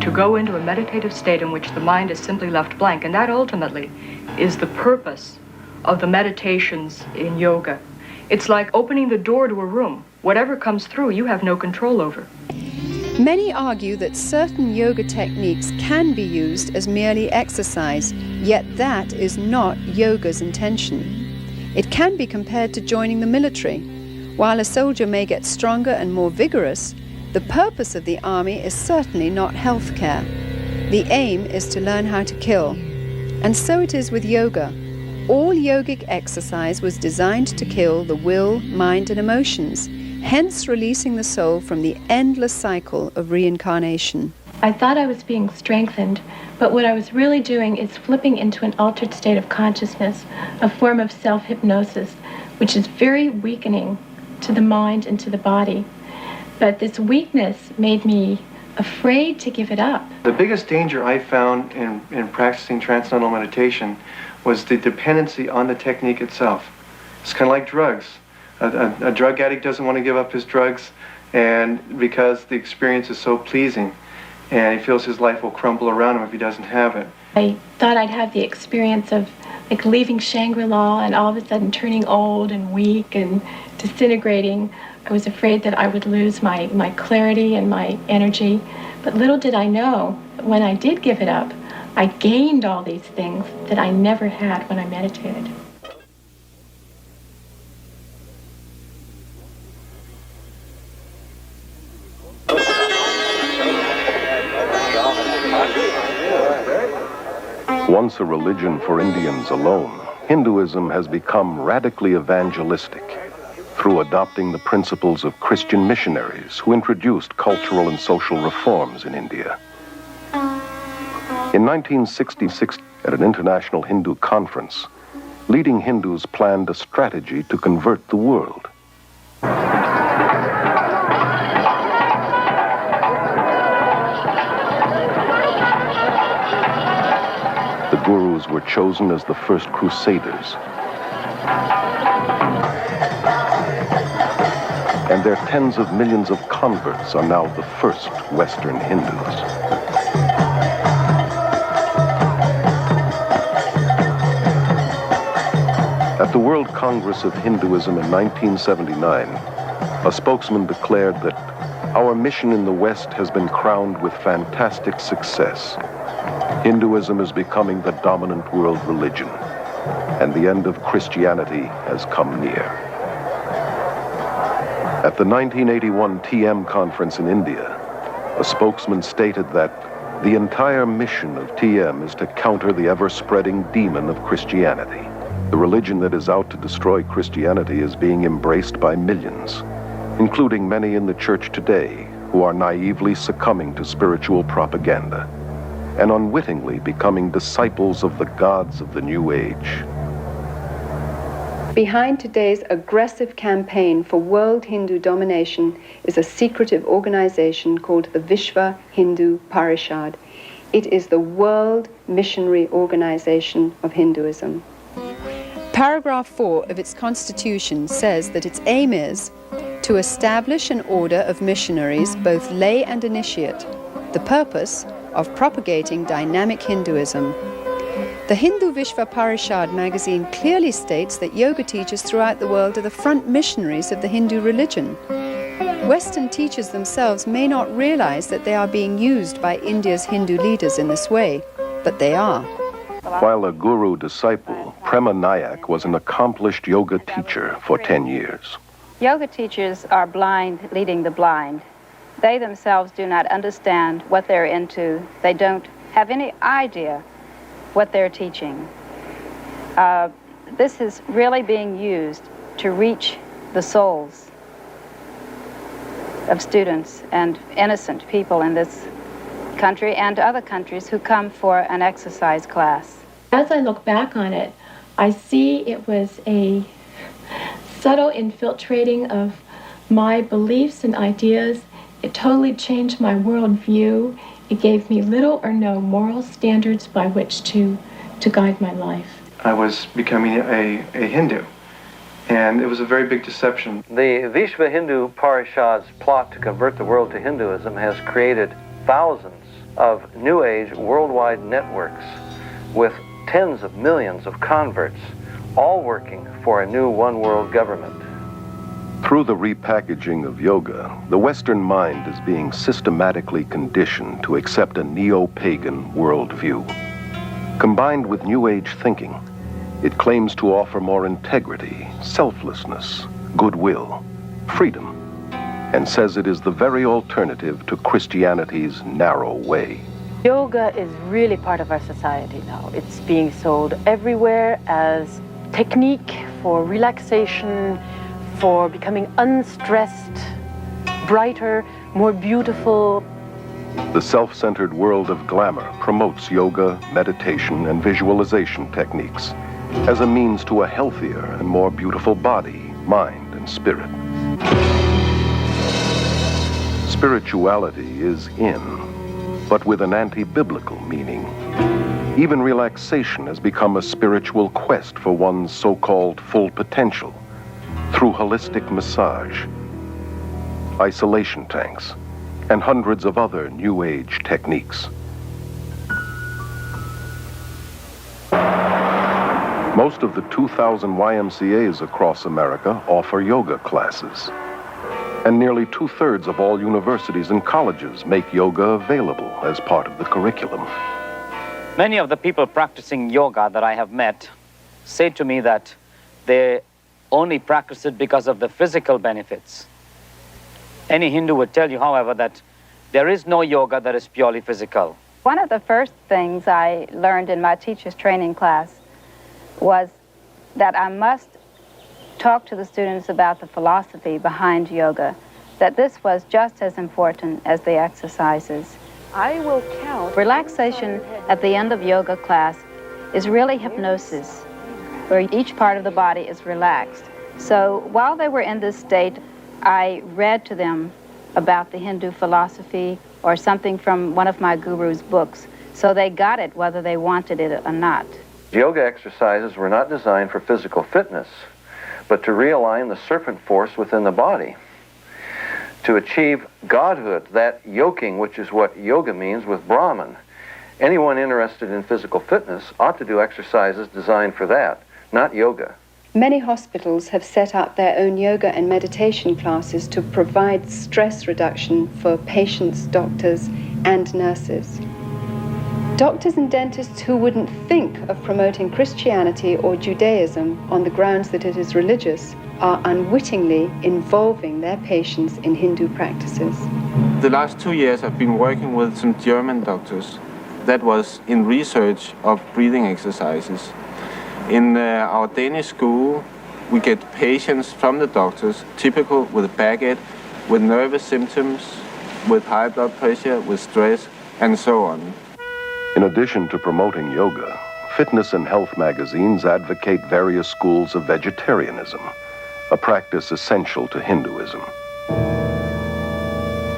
to go into a meditative state in which the mind is simply left blank, and that ultimately is the purpose of the meditations in yoga. It's like opening the door to a room. Whatever comes through, you have no control over. Many argue that certain yoga techniques can be used as merely exercise, yet that is not yoga's intention. It can be compared to joining the military. While a soldier may get stronger and more vigorous, the purpose of the army is certainly not health care. The aim is to learn how to kill. And so it is with yoga. All yogic exercise was designed to kill the will, mind, and emotions, hence releasing the soul from the endless cycle of reincarnation. I thought I was being strengthened, but what I was really doing is flipping into an altered state of consciousness, a form of self-hypnosis, which is very weakening to the mind and to the body. But this weakness made me afraid to give it up. The biggest danger I found in practicing transcendental meditation was the dependency on the technique itself. It's kind of like drugs. A drug addict doesn't want to give up his drugs, and because the experience is so pleasing, and he feels his life will crumble around him if he doesn't have it. I thought I'd have the experience of like leaving Shangri-La and all of a sudden turning old and weak and disintegrating. I was afraid that I would lose my clarity and my energy. But little did I know, when I did give it up, I gained all these things that I never had when I meditated. Once a religion for Indians alone, Hinduism has become radically evangelistic through adopting the principles of Christian missionaries who introduced cultural and social reforms in India. In 1966, at an international Hindu conference, leading Hindus planned a strategy to convert the world. The gurus were chosen as the first crusaders. And their tens of millions of converts are now the first Western Hindus. At the World Congress of Hinduism in 1979, a spokesman declared that our mission in the West has been crowned with fantastic success. Hinduism is becoming the dominant world religion, and the end of Christianity has come near. At the 1981 TM conference in India, a spokesman stated that the entire mission of TM is to counter the ever-spreading demon of Christianity. The religion that is out to destroy Christianity is being embraced by millions, including many in the church today who are naively succumbing to spiritual propaganda and unwittingly becoming disciples of the gods of the New Age. Behind today's aggressive campaign for world Hindu domination is a secretive organization called the Vishva Hindu Parishad. It is the world missionary organization of Hinduism. Paragraph 4 of its constitution says that its aim is to establish an order of missionaries, both lay and initiate, the purpose of propagating dynamic Hinduism. The Hindu Vishva Parishad magazine clearly states that yoga teachers throughout the world are the front missionaries of the Hindu religion. Western teachers themselves may not realize that they are being used by India's Hindu leaders in this way, but they are. While a guru disciple, Prema Nayak was an accomplished yoga teacher for 10 years. Yoga teachers are blind leading the blind. They themselves do not understand what they're into. They don't have any idea what they're teaching. This is really being used to reach the souls of students and innocent people in this country and other countries who come for an exercise class. As I look back on it, I see it was a subtle infiltrating of my beliefs and ideas. It totally changed my worldview. It gave me little or no moral standards by which to guide my life. I was becoming a Hindu, and it was a very big deception. The Vishva Hindu Parishad's plot to convert the world to Hinduism has created thousands of New Age worldwide networks with tens of millions of converts, all working for a new one-world government. Through the repackaging of yoga, the Western mind is being systematically conditioned to accept a neo-pagan worldview. Combined with New Age thinking, it claims to offer more integrity, selflessness, goodwill, freedom, and says it is the very alternative to Christianity's narrow way. Yoga is really part of our society now. It's being sold everywhere as technique for relaxation, for becoming unstressed, brighter, more beautiful. The self-centered world of glamour promotes yoga, meditation, and visualization techniques as a means to a healthier and more beautiful body, mind, and spirit. Spirituality is in, but with an anti-biblical meaning. Even relaxation has become a spiritual quest for one's so-called full potential through holistic massage, isolation tanks, and hundreds of other New Age techniques. Most of the 2,000 YMCAs across America offer yoga classes. And nearly 2/3 of all universities and colleges make yoga available as part of the curriculum. Many of the people practicing yoga that I have met say to me that they only practice it because of the physical benefits. Any Hindu would tell you, however, that there is no yoga that is purely physical. One of the first things I learned in my teacher's training class was that I must talk to the students about the philosophy behind yoga, that this was just as important as the exercises. I will count. Relaxation at the end of yoga class is really hypnosis, where each part of the body is relaxed. So while they were in this state, I read to them about the Hindu philosophy or something from one of my guru's books, so they got it whether they wanted it or not. Yoga exercises were not designed for physical fitness, but to realign the serpent force within the body, to achieve godhood, that yoking, which is what yoga means, with Brahman. Anyone interested in physical fitness ought to do exercises designed for that, not yoga. Many hospitals have set up their own yoga and meditation classes to provide stress reduction for patients, doctors, and nurses. Doctors and dentists who wouldn't think of promoting Christianity or Judaism on the grounds that it is religious are unwittingly involving their patients in Hindu practices. The last 2 years I've been working with some German doctors that was in research of breathing exercises. In our Danish school, we get patients from the doctors, typical with backache, with nervous symptoms, with high blood pressure, with stress, and so on. In addition to promoting yoga, fitness and health magazines advocate various schools of vegetarianism, a practice essential to Hinduism.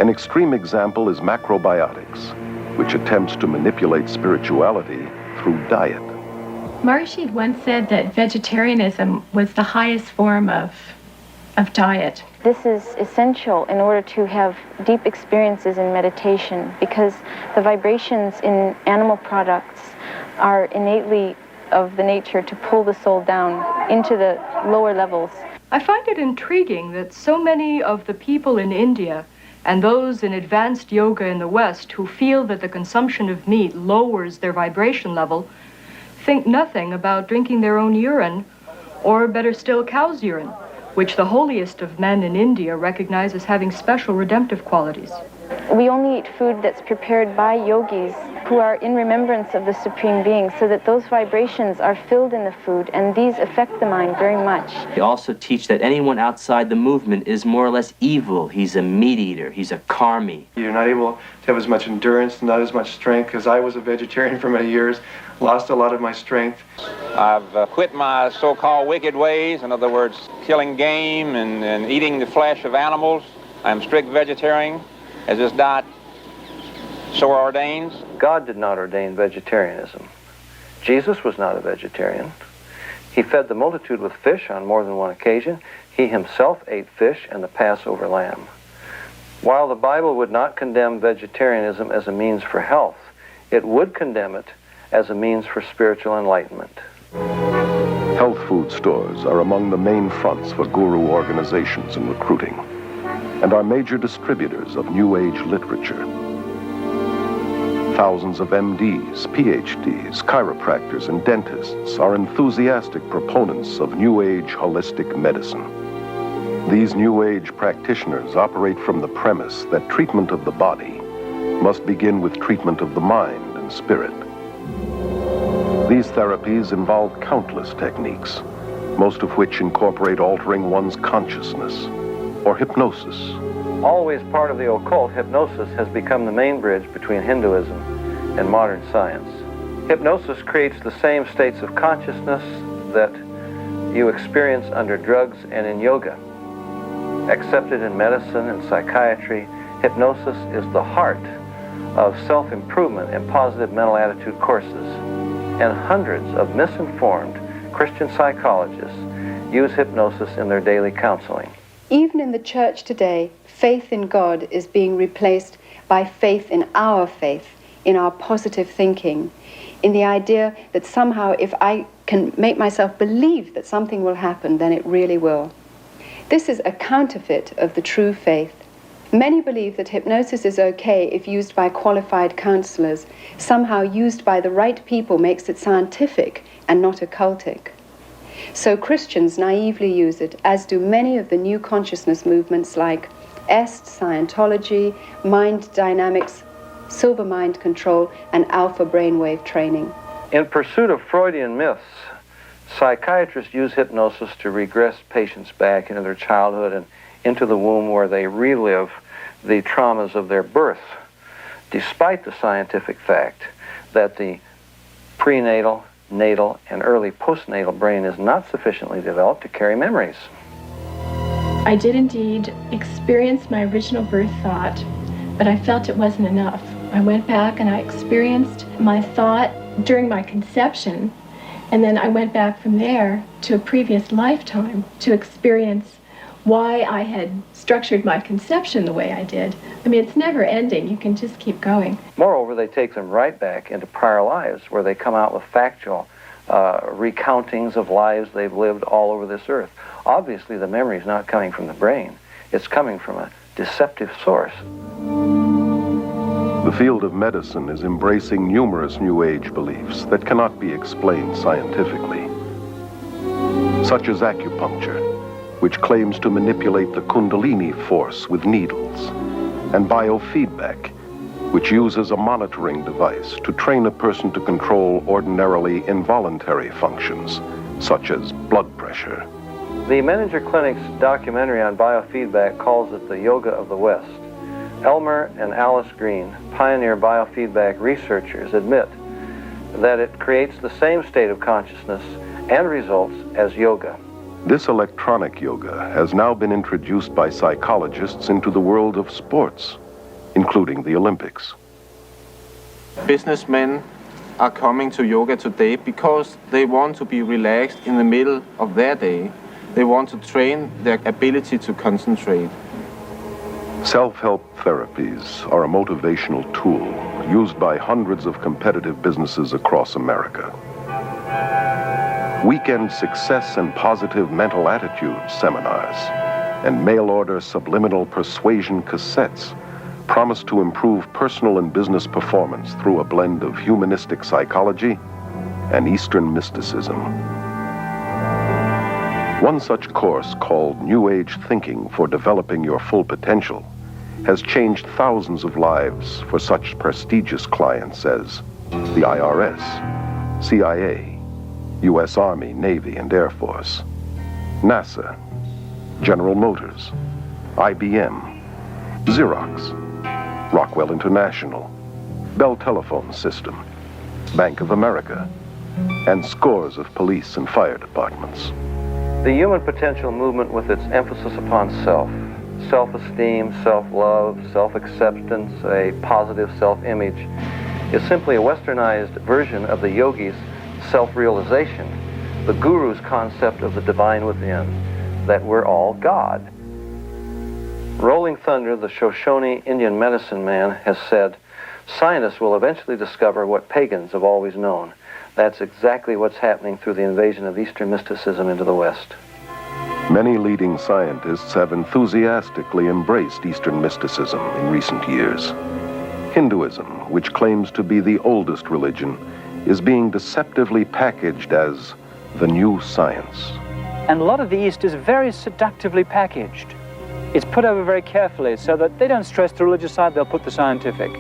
An extreme example is macrobiotics, which attempts to manipulate spirituality through diet. Maharishi had once said that vegetarianism was the highest form of diet. This is essential in order to have deep experiences in meditation, because the vibrations in animal products are innately of the nature to pull the soul down into the lower levels. I find it intriguing that so many of the people in India and those in advanced yoga in the West who feel that the consumption of meat lowers their vibration level think nothing about drinking their own urine, or better still, cow's urine, which the holiest of men in India recognize as having special redemptive qualities. We only eat food that's prepared by yogis who are in remembrance of the Supreme Being, so that those vibrations are filled in the food, and these affect the mind very much. They also teach that anyone outside the movement is more or less evil. He's a meat eater. He's a karmi. You're not able to have as much endurance, not as much strength, because I was a vegetarian for many years, lost a lot of my strength. I've quit my so-called wicked ways, in other words, killing game and eating the flesh of animals. I'm strict vegetarian, as this diet so ordains. God did not ordain vegetarianism. Jesus was not a vegetarian. He fed the multitude with fish on more than one occasion. He himself ate fish and the Passover lamb. While the Bible would not condemn vegetarianism as a means for health, it would condemn it as a means for spiritual enlightenment. Health food stores are among the main fronts for guru organizations in recruiting, and are major distributors of New Age literature. Thousands of MDs, PhDs, chiropractors, and dentists are enthusiastic proponents of New Age holistic medicine. These New Age practitioners operate from the premise that treatment of the body must begin with treatment of the mind and spirit. These therapies involve countless techniques, most of which incorporate altering one's consciousness, or hypnosis. Always part of the occult, hypnosis has become the main bridge between Hinduism and modern science. Hypnosis creates the same states of consciousness that you experience under drugs and in yoga. Accepted in medicine and psychiatry, hypnosis is the heart of self-improvement and positive mental attitude courses. And hundreds of misinformed Christian psychologists use hypnosis in their daily counseling. Even in the church today, faith in God is being replaced by faith in our positive thinking, in the idea that somehow if I can make myself believe that something will happen, then it really will. This is a counterfeit of the true faith. Many believe that hypnosis is okay if used by qualified counselors. Somehow used by the right people makes it scientific and not occultic. So Christians naively use it, as do many of the new consciousness movements like EST, Scientology, mind dynamics, silver mind control, and alpha brainwave training. In pursuit of Freudian myths, psychiatrists use hypnosis to regress patients back into their childhood and into the womb, where they relive the traumas of their birth, despite the scientific fact that the prenatal, natal, and early postnatal brain is not sufficiently developed to carry memories. I did indeed experience my original birth thought, but I felt it wasn't enough. I went back and I experienced my thought during my conception, and then I went back from there to a previous lifetime to experience why I had structured my conception the way I did. I mean, it's never ending. You can just keep going. Moreover, they take them right back into prior lives, where they come out with factual recountings of lives they've lived all over this earth. Obviously, the memory is not coming from the brain. It's coming from a deceptive source. The field of medicine is embracing numerous New Age beliefs that cannot be explained scientifically, such as acupuncture, which claims to manipulate the Kundalini force with needles, and biofeedback, which uses a monitoring device to train a person to control ordinarily involuntary functions, such as blood pressure. The Menninger Clinic's documentary on biofeedback calls it the yoga of the West. Elmer and Alice Green, pioneer biofeedback researchers, admit that it creates the same state of consciousness and results as yoga. This electronic yoga has now been introduced by psychologists into the world of sports, including the Olympics. Businessmen are coming to yoga today because they want to be relaxed in the middle of their day. They want to train their ability to concentrate. Self-help therapies are a motivational tool used by hundreds of competitive businesses across America. Weekend success and positive mental attitude seminars and mail-order subliminal persuasion cassettes promise to improve personal and business performance through a blend of humanistic psychology and Eastern mysticism. One such course, called New Age Thinking for Developing Your Full Potential, has changed thousands of lives for such prestigious clients as the IRS, CIA, U.S. Army, Navy, and Air Force, NASA, General Motors, IBM, Xerox, Rockwell International, Bell Telephone System, Bank of America, and scores of police and fire departments. The human potential movement, with its emphasis upon self, self-esteem, self-love, self-acceptance, a positive self-image, is simply a westernized version of the yogi's self-realization, the guru's concept of the divine within, that we're all God. Rolling Thunder, the Shoshone Indian medicine man, has said, scientists will eventually discover what pagans have always known. That's exactly what's happening through the invasion of Eastern mysticism into the West. Many leading scientists have enthusiastically embraced Eastern mysticism in recent years. Hinduism, which claims to be the oldest religion, is being deceptively packaged as the new science. And a lot of the East is very seductively packaged. It's put over very carefully so that they don't stress the religious side, they'll put the scientific.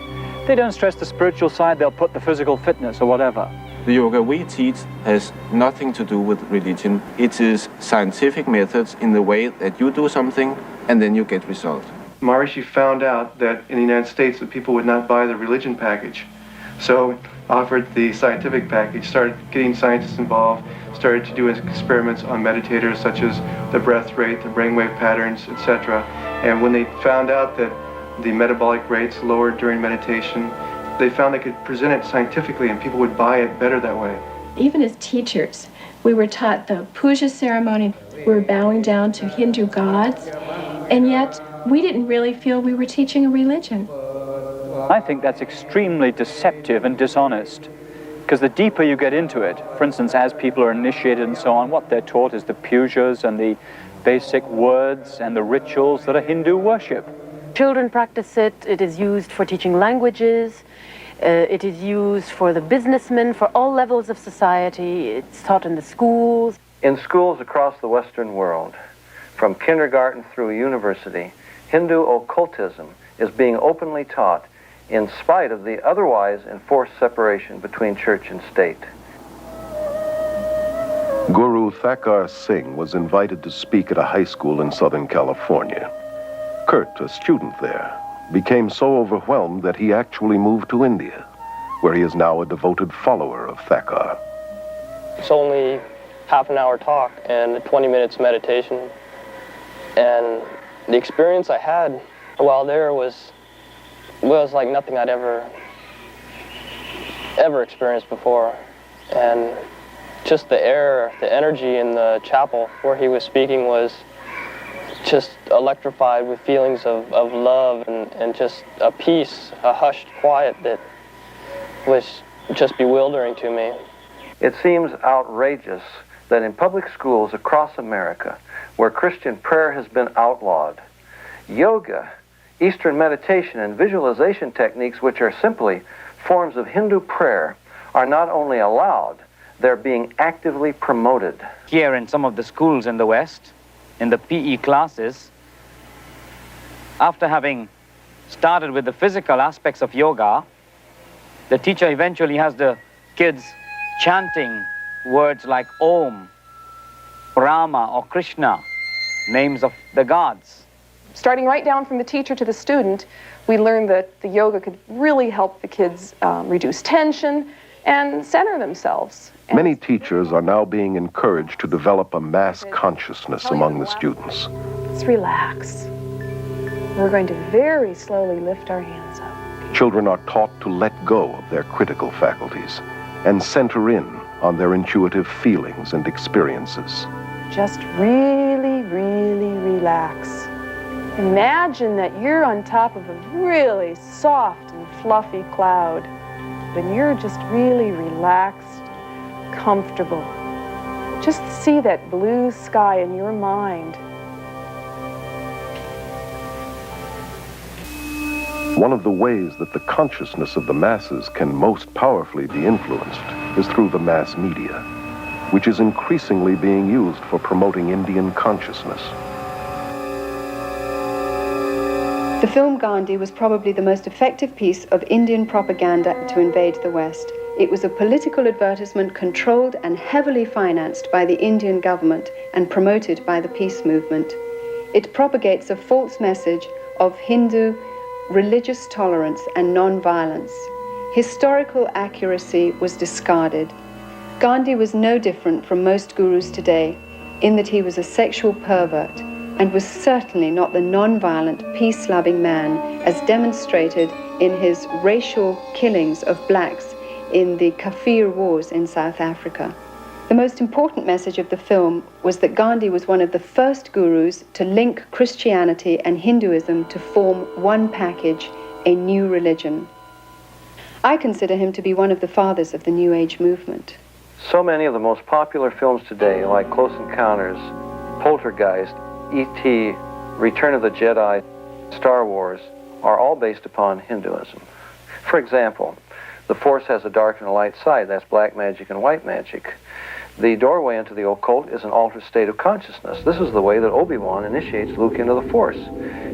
They don't stress the spiritual side, they'll put the physical fitness or whatever. The yoga we teach has nothing to do with religion. It is scientific methods in the way that you do something and then you get result. Maharishi found out that in the United States that people would not buy the religion package. So offered the scientific package, started getting scientists involved, started to do experiments on meditators such as the breath rate, the brainwave patterns, etc. And when they found out that the metabolic rates lowered during meditation, they found they could present it scientifically and people would buy it better that way. Even as teachers, we were taught the puja ceremony. We were bowing down to Hindu gods, and yet we didn't really feel we were teaching a religion. I think that's extremely deceptive and dishonest, because the deeper you get into it, for instance, as people are initiated and so on, what they're taught is the pujas and the basic words and the rituals that are Hindu worship. Children practice it, it is used for teaching languages, it is used for the businessmen, for all levels of society. It's taught in the schools. In schools across the Western world, from kindergarten through university, Hindu occultism is being openly taught in spite of the otherwise enforced separation between church and state. Guru Thakar Singh was invited to speak at a high school in Southern California. Kurt, a student there, became so overwhelmed that he actually moved to India, where he is now a devoted follower of Thakar. It's only half an hour talk and 20 minutes meditation. And the experience I had while there was like nothing I'd ever experienced before. And just the air, the energy in the chapel where he was speaking was just electrified with feelings of love and just a peace, a hushed quiet that was just bewildering to me. It seems outrageous that in public schools across America, where Christian prayer has been outlawed, yoga, Eastern meditation, and visualization techniques, which are simply forms of Hindu prayer, are not only allowed, they're being actively promoted. Here in some of the schools in the West, in the PE classes, after having started with the physical aspects of yoga, the teacher eventually has the kids chanting words like Om, Brahma, or Krishna, names of the gods. Starting right down from the teacher to the student, we learned that the yoga could really help the kids reduce tension and center themselves. Many teachers are now being encouraged to develop a mass consciousness among the students. Let's relax. We're going to very slowly lift our hands up. Children are taught to let go of their critical faculties and center in on their intuitive feelings and experiences. Just really, really relax. Imagine that you're on top of a really soft and fluffy cloud, and you're just really relaxed, comfortable. Just see that blue sky in your mind. One of the ways that the consciousness of the masses can most powerfully be influenced is through the mass media. which is increasingly being used for promoting Indian consciousness. The film Gandhi was probably the most effective piece of Indian propaganda to invade the West. It was a political advertisement controlled and heavily financed by the Indian government and promoted by the peace movement. It propagates a false message of Hindu religious tolerance and non-violence. Historical accuracy was discarded. Gandhi was no different from most gurus today in that he was a sexual pervert and was certainly not the non-violent, peace-loving man as demonstrated in his racial killings of blacks in the Kafir Wars in South Africa. The most important message of the film was that Gandhi was one of the first gurus to link Christianity and Hinduism to form one package, a new religion. I consider him to be one of the fathers of the New Age movement. So many of the most popular films today, like Close Encounters, Poltergeist, E.T., Return of the Jedi, Star Wars, are all based upon Hinduism. For example, the Force has a dark and a light side. That's black magic and white magic. The doorway into the occult is an altered state of consciousness. This is the way that Obi-Wan initiates Luke into the Force.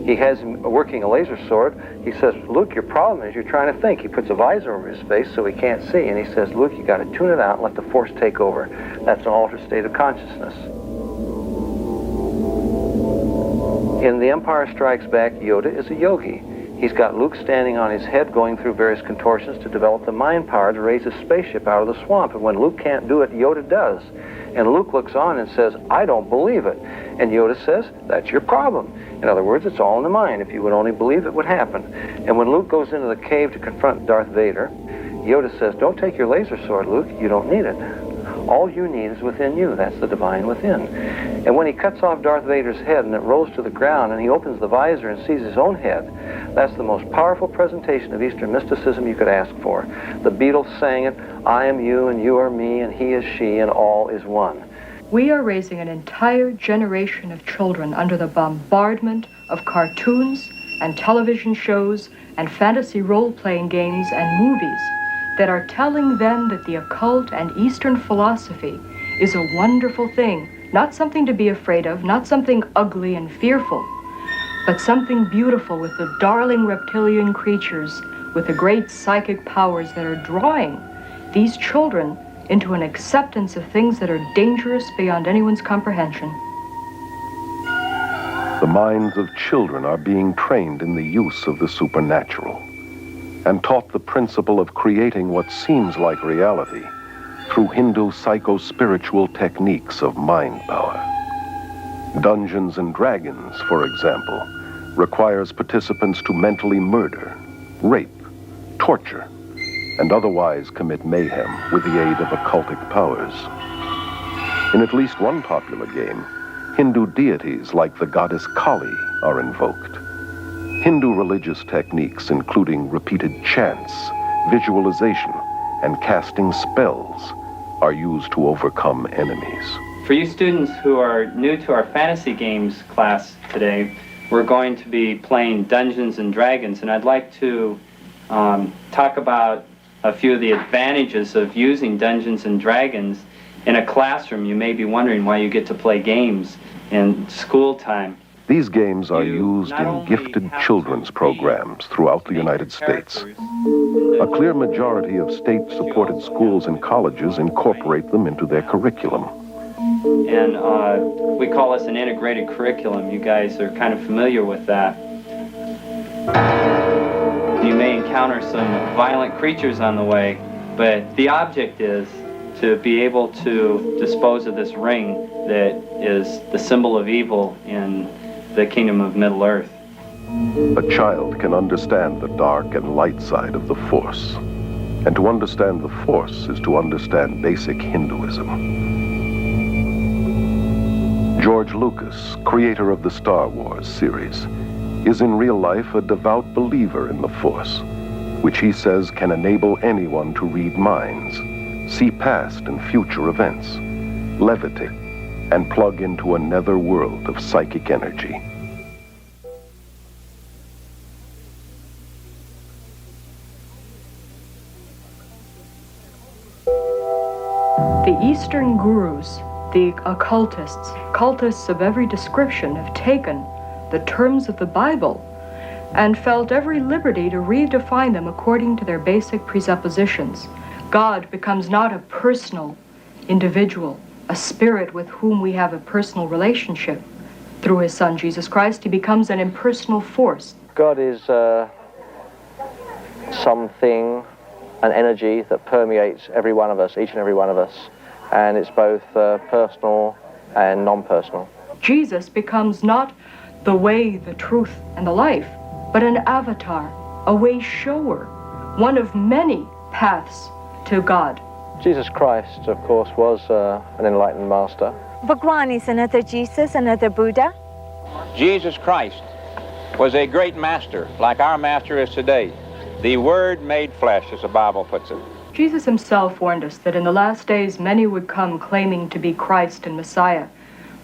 He has him working a laser sword. He says, Luke, your problem is you're trying to think. He puts a visor over his face so he can't see. And he says, Luke, you got to tune it out and let the Force take over. That's an altered state of consciousness. In The Empire Strikes Back, Yoda is a yogi. He's got Luke standing on his head going through various contortions to develop the mind power to raise his spaceship out of the swamp. And when Luke can't do it, Yoda does. And Luke looks on and says, I don't believe it. And Yoda says, that's your problem. In other words, it's all in the mind. If you would only believe, it would happen. And when Luke goes into the cave to confront Darth Vader, Yoda says, don't take your laser sword, Luke. You don't need it. All you need is within you. That's the divine within. And when he cuts off Darth Vader's head and it rolls to the ground and he opens the visor and sees his own head, that's the most powerful presentation of Eastern mysticism you could ask for. The Beatles sang it, I am you and you are me and he is she and all is one. We are raising an entire generation of children under the bombardment of cartoons and television shows and fantasy role-playing games and movies that are telling them that the occult and Eastern philosophy is a wonderful thing, not something to be afraid of, not something ugly and fearful, but something beautiful with the darling reptilian creatures with the great psychic powers that are drawing these children into an acceptance of things that are dangerous beyond anyone's comprehension. The minds of children are being trained in the use of the supernatural and taught the principle of creating what seems like reality through Hindu psycho-spiritual techniques of mind power. Dungeons and Dragons, for example, requires participants to mentally murder, rape, torture, and otherwise commit mayhem with the aid of occultic powers. In at least one popular game, Hindu deities like the goddess Kali are invoked. Hindu religious techniques, including repeated chants, visualization, and casting spells, are used to overcome enemies. For you students who are new to our fantasy games class today, we're going to be playing Dungeons and Dragons, and I'd like to talk about a few of the advantages of using Dungeons and Dragons in a classroom. You may be wondering why you get to play games in school time. These games are used in gifted children's programs throughout the United States. A clear majority of state-supported schools and colleges incorporate them into their curriculum. And we call this an integrated curriculum. You guys are kind of familiar with that. You may encounter some violent creatures on the way, but the object is to be able to dispose of this ring that is the symbol of evil in the kingdom of Middle-earth. A child can understand the dark and light side of the Force. And to understand the Force is to understand basic Hinduism. George Lucas, creator of the Star Wars series, is in real life a devout believer in the Force, which he says can enable anyone to read minds, see past and future events, levitate, and plug into a nether world of psychic energy. The Eastern gurus, the occultists, cultists of every description, have taken the terms of the Bible and felt every liberty to redefine them according to their basic presuppositions. God becomes not a personal individual, a spirit with whom we have a personal relationship. Through his Son, Jesus Christ, he becomes an impersonal force. God is something, an energy that permeates every one of us, each and every one of us, and it's both personal and non-personal. Jesus becomes not the way, the truth, and the life, but an avatar, a way shower, one of many paths to God. Jesus Christ, of course, was an enlightened master. Bhagwan is another Jesus, another Buddha. Jesus Christ was a great master, like our master is today. The Word made flesh, as the Bible puts it. Jesus himself warned us that in the last days many would come claiming to be Christ and Messiah.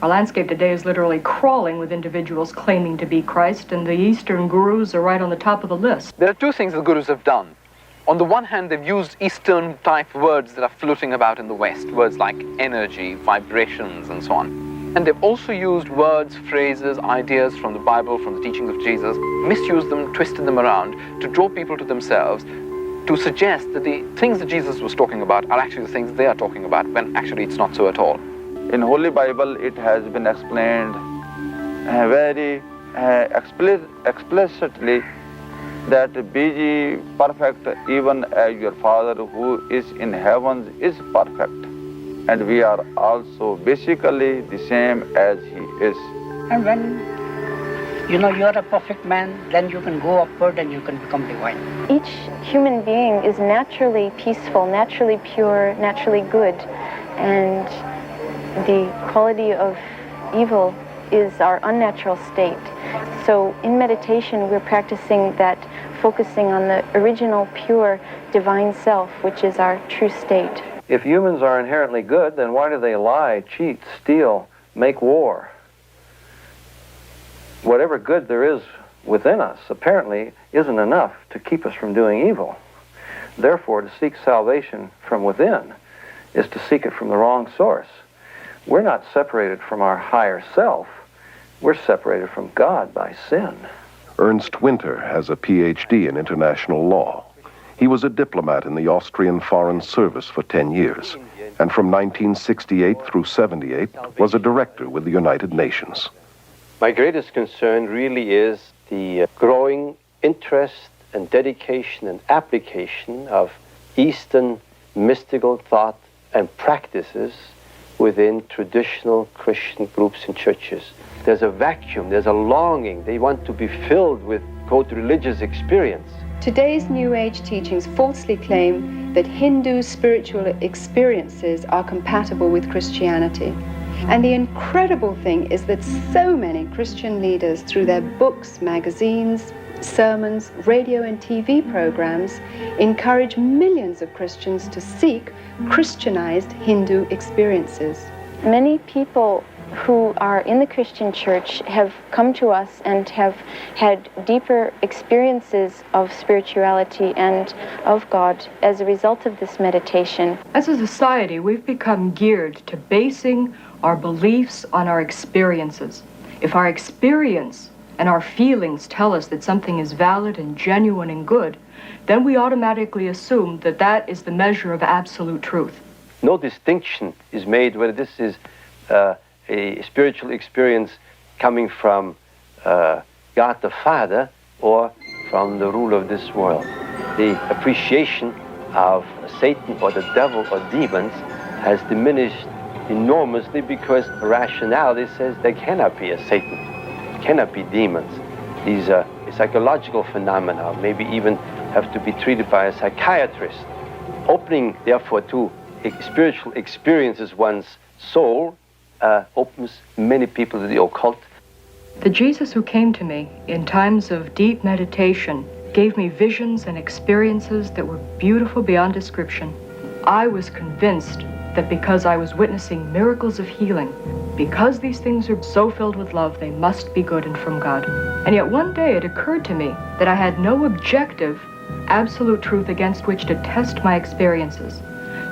Our landscape today is literally crawling with individuals claiming to be Christ, and the Eastern gurus are right on the top of the list. There are two things the gurus have done. On the one hand, they've used Eastern-type words that are floating about in the West, words like energy, vibrations, and so on. And they've also used words, phrases, ideas from the Bible, from the teachings of Jesus, misused them, twisted them around to draw people to themselves, to suggest that the things that Jesus was talking about are actually the things they are talking about, when actually it's not so at all. In Holy Bible, it has been explained very explicitly that be ye perfect even as your Father who is in heavens is perfect. And we are also basically the same as he is. And when you are a perfect man, then you can go upward and you can become divine. Each human being is naturally peaceful, naturally pure, naturally good, and the quality of evil is our unnatural state. So in meditation, we're practicing that, focusing on the original, pure, divine self, which is our true state. If humans are inherently good, then why do they lie, cheat, steal, make war? Whatever good there is within us apparently isn't enough to keep us from doing evil. Therefore, to seek salvation from within is to seek it from the wrong source. We're not separated from our higher self. We're separated from God by sin. Ernst Winter has a PhD in international law. He was a diplomat in the Austrian Foreign Service for 10 years, and from 1968 through 78 was a director with the United Nations. My greatest concern really is the growing interest and dedication and application of Eastern mystical thought and practices within traditional Christian groups and churches. There's a vacuum, there's a longing. They want to be filled with, quote, religious experience. Today's New Age teachings falsely claim that Hindu spiritual experiences are compatible with Christianity. And the incredible thing is that so many Christian leaders, through their books, magazines, sermons, radio and TV programs, encourage millions of Christians to seek Christianized Hindu experiences. Many people who are in the Christian church have come to us and have had deeper experiences of spirituality and of God as a result of this meditation. As a society, we've become geared to basing our beliefs on our experiences. If our experience and our feelings tell us that something is valid and genuine and good, then we automatically assume that that is the measure of absolute truth. No distinction is made whether this is a spiritual experience coming from God the Father or from the rule of this world. The appreciation of Satan or the devil or demons has diminished enormously because rationality says there cannot be a Satan, cannot be demons. These are psychological phenomena, maybe even have to be treated by a psychiatrist. Opening, therefore, to spiritual experiences one's soul opens many people to the occult. The Jesus who came to me in times of deep meditation gave me visions and experiences that were beautiful beyond description. I was convinced that because I was witnessing miracles of healing, because these things are so filled with love, they must be good and from God. And yet one day it occurred to me that I had no objective, absolute truth against which to test my experiences.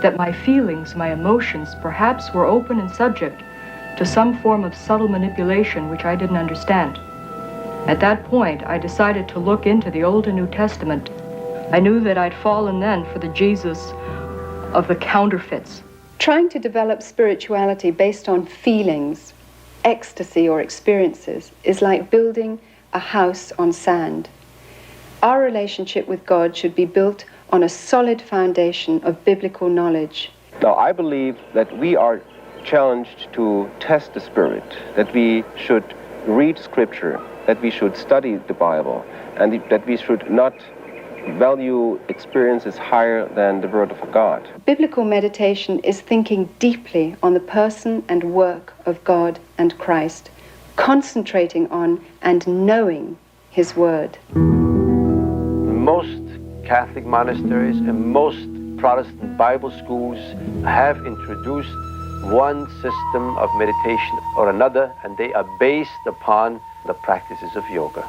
that my feelings, my emotions, perhaps were open and subject to some form of subtle manipulation which I didn't understand. At that point, I decided to look into the Old and New Testament. I knew that I'd fallen then for the Jesus of the counterfeits. Trying to develop spirituality based on feelings, ecstasy, or experiences is like building a house on sand. Our relationship with God should be built on a solid foundation of biblical knowledge. Now, I believe that we are challenged to test the Spirit, that we should read Scripture, that we should study the Bible, and that we should not value experiences higher than the Word of God. Biblical meditation is thinking deeply on the person and work of God and Christ, concentrating on and knowing His Word. Most Catholic monasteries and most Protestant Bible schools have introduced one system of meditation or another, and they are based upon the practices of yoga.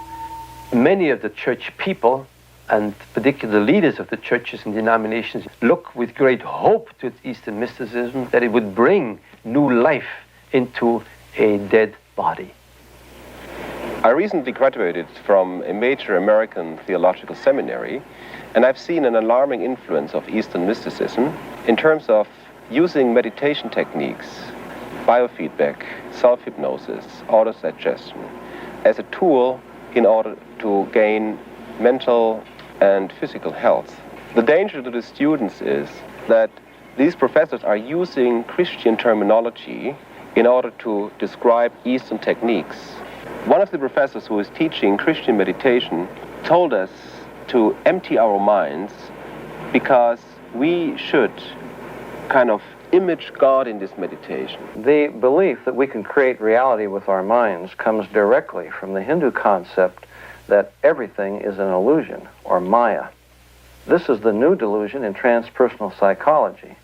Many of the church people, and particularly the leaders of the churches and denominations, look with great hope to Eastern mysticism that it would bring new life into a dead body. I recently graduated from a major American theological seminary, and I've seen an alarming influence of Eastern mysticism in terms of using meditation techniques, biofeedback, self-hypnosis, autosuggestion, as a tool in order to gain mental and physical health. The danger to the students is that these professors are using Christian terminology in order to describe Eastern techniques. One of the professors who is teaching Christian meditation told us to empty our minds because we should kind of image God in this meditation. The belief that we can create reality with our minds comes directly from the Hindu concept that everything is an illusion, or Maya. This is the new delusion in transpersonal psychology,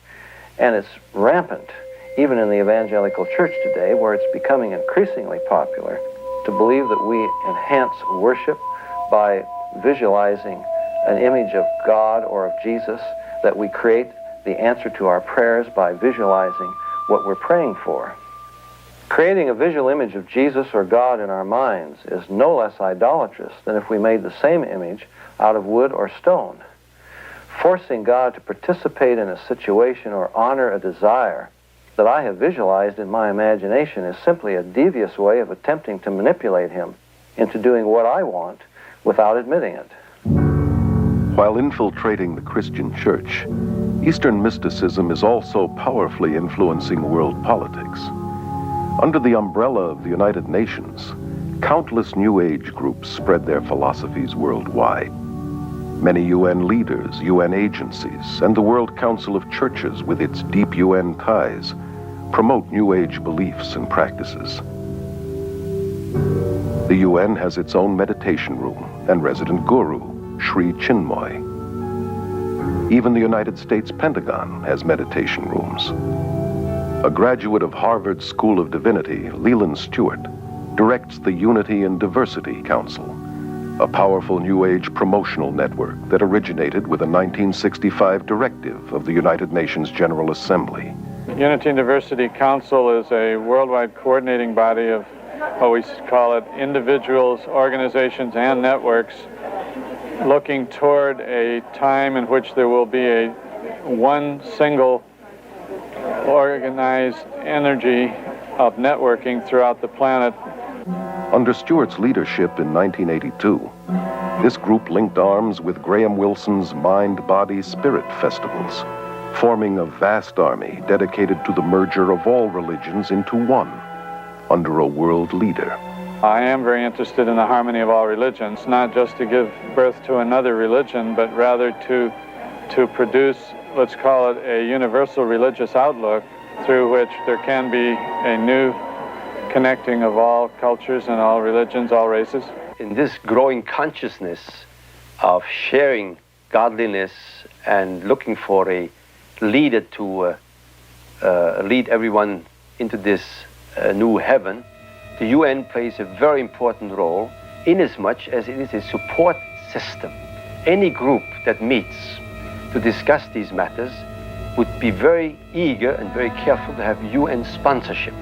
and it's rampant even in the evangelical church today, where it's becoming increasingly popular to believe that we enhance worship by visualizing an image of God or of Jesus, that we create the answer to our prayers by visualizing what we're praying for. Creating a visual image of Jesus or God in our minds is no less idolatrous than if we made the same image out of wood or stone. Forcing God to participate in a situation or honor a desire that I have visualized in my imagination is simply a devious way of attempting to manipulate Him into doing what I want without admitting it. While infiltrating the Christian church, Eastern mysticism is also powerfully influencing world politics. Under the umbrella of the United Nations, countless New Age groups spread their philosophies worldwide. Many UN leaders, UN agencies, and the World Council of Churches with its deep UN ties promote New Age beliefs and practices. The UN has its own meditation room and resident guru, Sri Chinmoy. Even the United States Pentagon has meditation rooms. A graduate of Harvard School of Divinity, Leland Stewart, directs the Unity and Diversity Council, a powerful New Age promotional network that originated with a 1965 directive of the United Nations General Assembly. Unity and Diversity Council is a worldwide coordinating body of what we call it individuals, organizations, and networks looking toward a time in which there will be one single organized energy of networking throughout the planet. Under Stewart's leadership in 1982, this group linked arms with Graham Wilson's Mind, Body, Spirit festivals, forming a vast army dedicated to the merger of all religions into one, under a world leader. I am very interested in the harmony of all religions, not just to give birth to another religion, but rather to produce, let's call it, a universal religious outlook through which there can be a new connecting of all cultures and all religions, all races. In this growing consciousness of sharing godliness and looking for a leader to lead everyone into this new heaven, the UN plays a very important role inasmuch as it is a support system. Any group that meets to discuss these matters would be very eager and very careful to have UN sponsorship.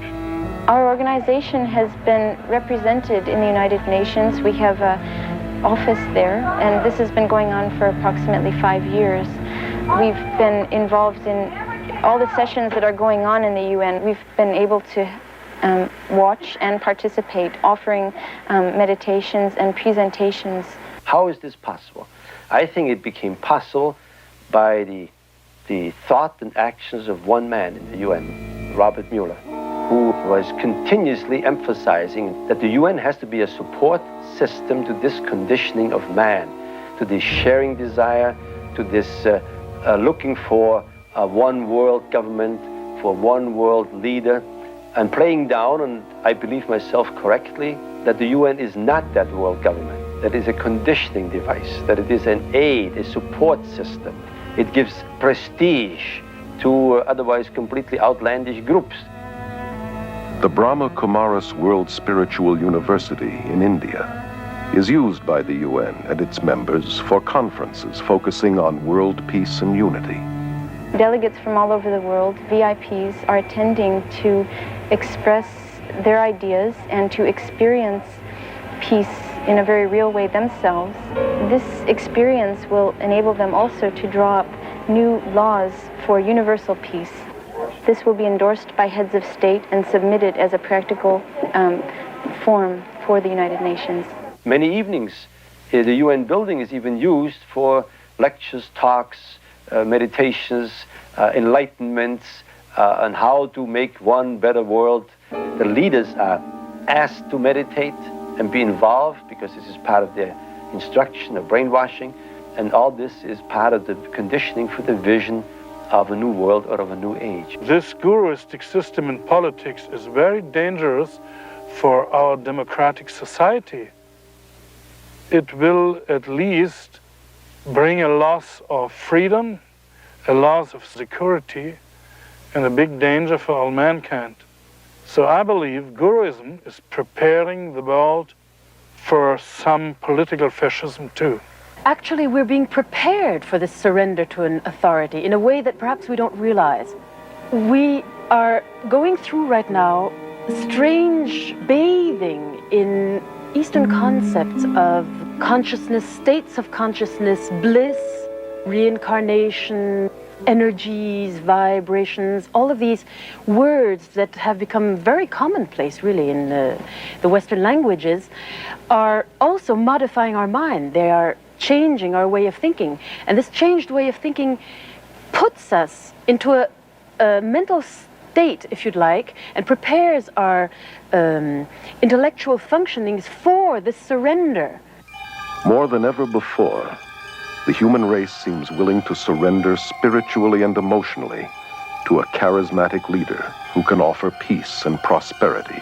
Our organization has been represented in the United Nations. We have an office there, and this has been going on for approximately 5 years. We've been involved in all the sessions that are going on in the UN. We've been able to watch and participate, offering meditations and presentations. How is this possible? I think it became possible by the thought and actions of one man in the UN, Robert Mueller, who was continuously emphasizing that the UN has to be a support system to this conditioning of man, to this sharing desire, to this looking for a one world government, for one world leader, and playing down, and I believe myself correctly, that the UN is not that world government, that is a conditioning device, that it is an aid, a support system. It gives prestige to otherwise completely outlandish groups. The Brahma Kumaris World Spiritual University in India is used by the UN and its members for conferences focusing on world peace and unity. Delegates from all over the world, VIPs, are attending to express their ideas and to experience peace in a very real way themselves. This experience will enable them also to draw up new laws for universal peace. This will be endorsed by heads of state and submitted as a practical form for the United Nations. Many evenings, the UN building is even used for lectures, talks, meditations, enlightenments on how to make one better world. The leaders are asked to meditate and be involved because this is part of their instruction of brainwashing, and all this is part of the conditioning for the vision of a new world or of a new age. This guruistic system in politics is very dangerous for our democratic society. It will at least bring a loss of freedom, a loss of security, and a big danger for all mankind. So I believe Guruism is preparing the world for some political fascism too. Actually, we're being prepared for this surrender to an authority in a way that perhaps we don't realize. We are going through right now strange bathing in Eastern concepts of consciousness, states of consciousness, bliss, reincarnation, energies, vibrations, all of these words that have become very commonplace really in the Western languages are also modifying our mind. They are changing our way of thinking. And this changed way of thinking puts us into a mental state, if you'd like, and prepares our intellectual functionings for this surrender. More than ever before, the human race seems willing to surrender spiritually and emotionally to a charismatic leader who can offer peace and prosperity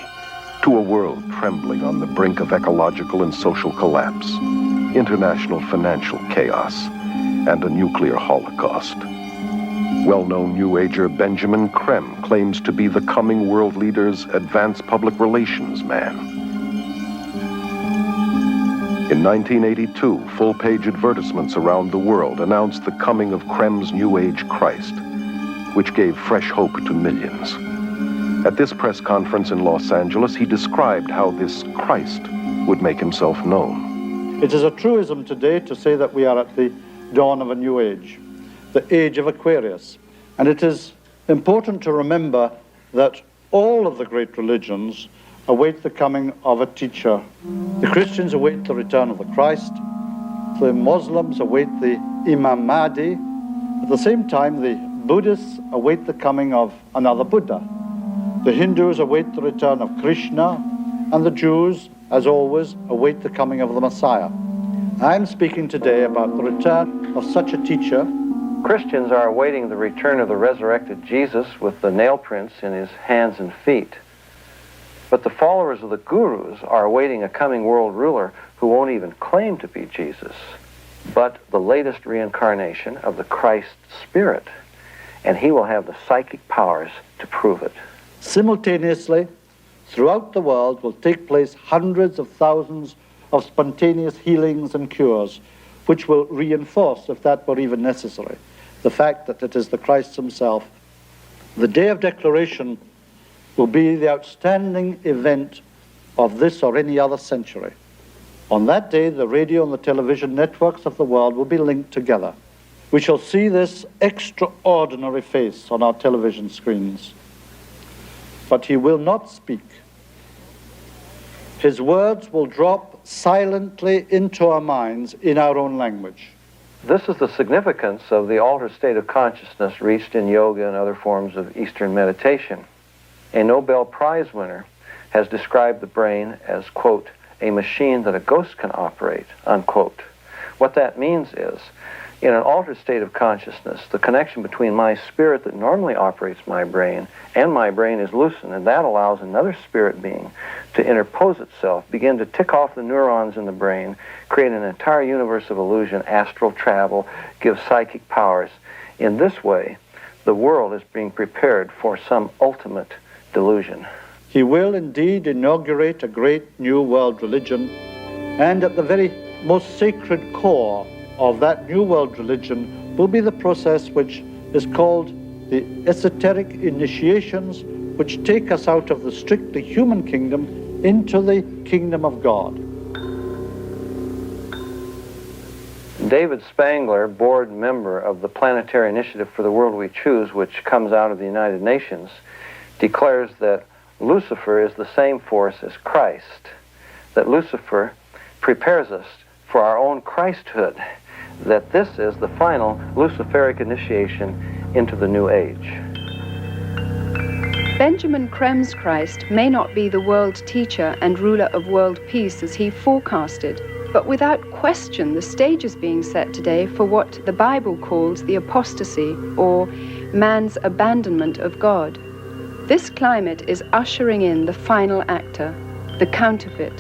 to a world trembling on the brink of ecological and social collapse, international financial chaos, and a nuclear holocaust. Well-known New Ager Benjamin Creme claims to be the coming world leader's advanced public relations man. In 1982, full-page advertisements around the world announced the coming of Creme's New Age Christ, which gave fresh hope to millions. At this press conference in Los Angeles, he described how this Christ would make himself known. It is a truism today to say that we are at the dawn of a new age, the age of Aquarius. And it is important to remember that all of the great religions await the coming of a teacher. The Christians await the return of the Christ. The Muslims await the Imam Mahdi. At the same time, the Buddhists await the coming of another Buddha. The Hindus await the return of Krishna, and the Jews, as always, await the coming of the Messiah. I'm speaking today about the return of such a teacher. Christians are awaiting the return of the resurrected Jesus with the nail prints in his hands and feet. But the followers of the gurus are awaiting a coming world ruler who won't even claim to be Jesus, but the latest reincarnation of the Christ Spirit, and he will have the psychic powers to prove it. Simultaneously, throughout the world will take place hundreds of thousands of spontaneous healings and cures, which will reinforce, if that were even necessary, the fact that it is the Christ himself. The day of declaration will be the outstanding event of this or any other century. On that day, the radio and the television networks of the world will be linked together. We shall see this extraordinary face on our television screens. But he will not speak. His words will drop silently into our minds in our own language. This is the significance of the altered state of consciousness reached in yoga and other forms of Eastern meditation. A Nobel Prize winner has described the brain as, quote, a machine that a ghost can operate, unquote. What that means is, in an altered state of consciousness, the connection between my spirit that normally operates my brain and my brain is loosened, and that allows another spirit being to interpose itself, begin to tick off the neurons in the brain, create an entire universe of illusion, astral travel, give psychic powers. In this way, the world is being prepared for some ultimate delusion. He will indeed inaugurate a great new world religion, and at the very most sacred core of that new world religion will be the process which is called the esoteric initiations, which take us out of the strictly human kingdom into the kingdom of God. David Spangler, board member of the Planetary Initiative for the World We Choose, which comes out of the United Nations, declares that Lucifer is the same force as Christ, that Lucifer prepares us for our own Christhood, that this is the final Luciferic initiation into the New Age. Benjamin Krem's Christ may not be the world teacher and ruler of world peace as he forecasted, but without question the stage is being set today for what the Bible calls the apostasy, or man's abandonment of God. This climate is ushering in the final actor, the counterfeit,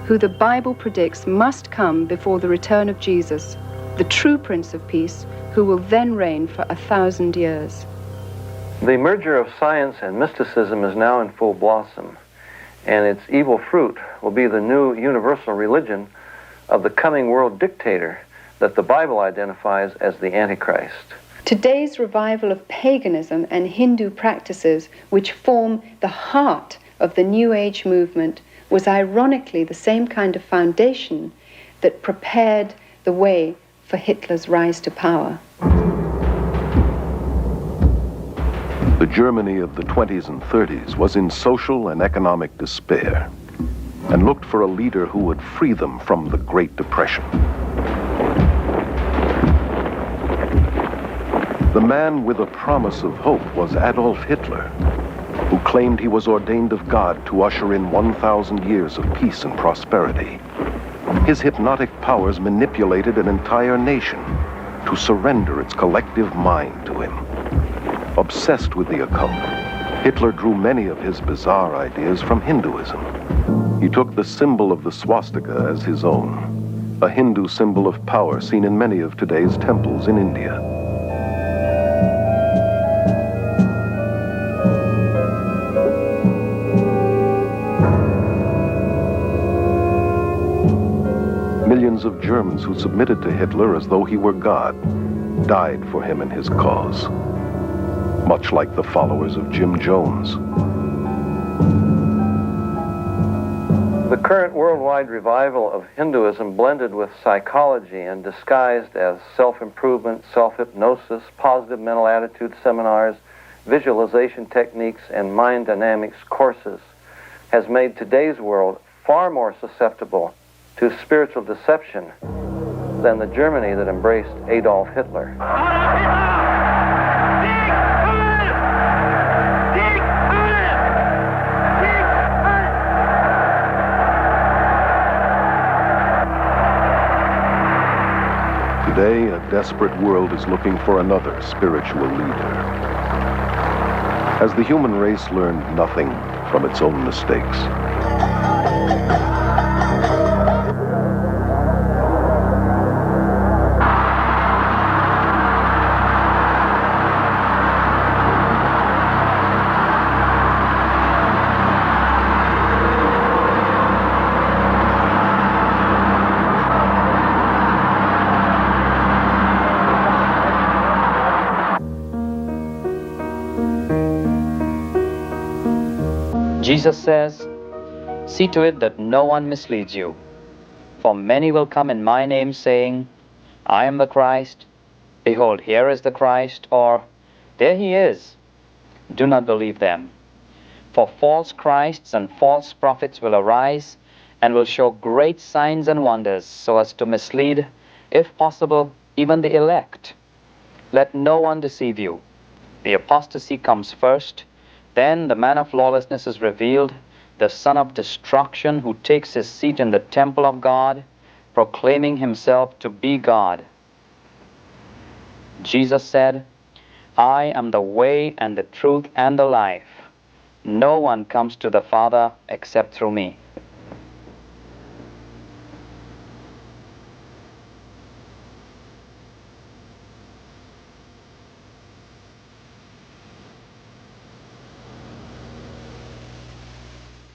who the Bible predicts must come before the return of Jesus, the true Prince of Peace, who will then reign for 1,000 years. The merger of science and mysticism is now in full blossom, and its evil fruit will be the new universal religion of the coming world dictator that the Bible identifies as the Antichrist. Today's revival of paganism and Hindu practices, which form the heart of the New Age movement, was ironically the same kind of foundation that prepared the way for Hitler's rise to power. The Germany of the 20s and 30s was in social and economic despair and looked for a leader who would free them from the Great Depression. The man with a promise of hope was Adolf Hitler, who claimed he was ordained of God to usher in 1,000 years of peace and prosperity. His hypnotic powers manipulated an entire nation to surrender its collective mind to him. Obsessed with the occult, Hitler drew many of his bizarre ideas from Hinduism. He took the symbol of the swastika as his own, a Hindu symbol of power seen in many of today's temples in India. Millions of Germans who submitted to Hitler as though he were God died for him and his cause, much like the followers of Jim Jones. The current worldwide revival of Hinduism, blended with psychology and disguised as self-improvement, self-hypnosis, positive mental attitude seminars, visualization techniques, and mind dynamics courses, has made today's world far more susceptible to spiritual deception than the Germany that embraced Adolf Hitler. Today, a desperate world is looking for another spiritual leader. Has the human race learned nothing from its own mistakes? Jesus says, "See to it that no one misleads you. For many will come in my name, saying, 'I am the Christ,' 'Behold, here is the Christ,' or 'There he is.' Do not believe them. For false Christs and false prophets will arise and will show great signs and wonders, so as to mislead, if possible, even the elect. Let no one deceive you. The apostasy comes first, then the man of lawlessness is revealed, the son of destruction, who takes his seat in the temple of God, proclaiming himself to be God." Jesus said, "I am the way and the truth and the life. No one comes to the Father except through me."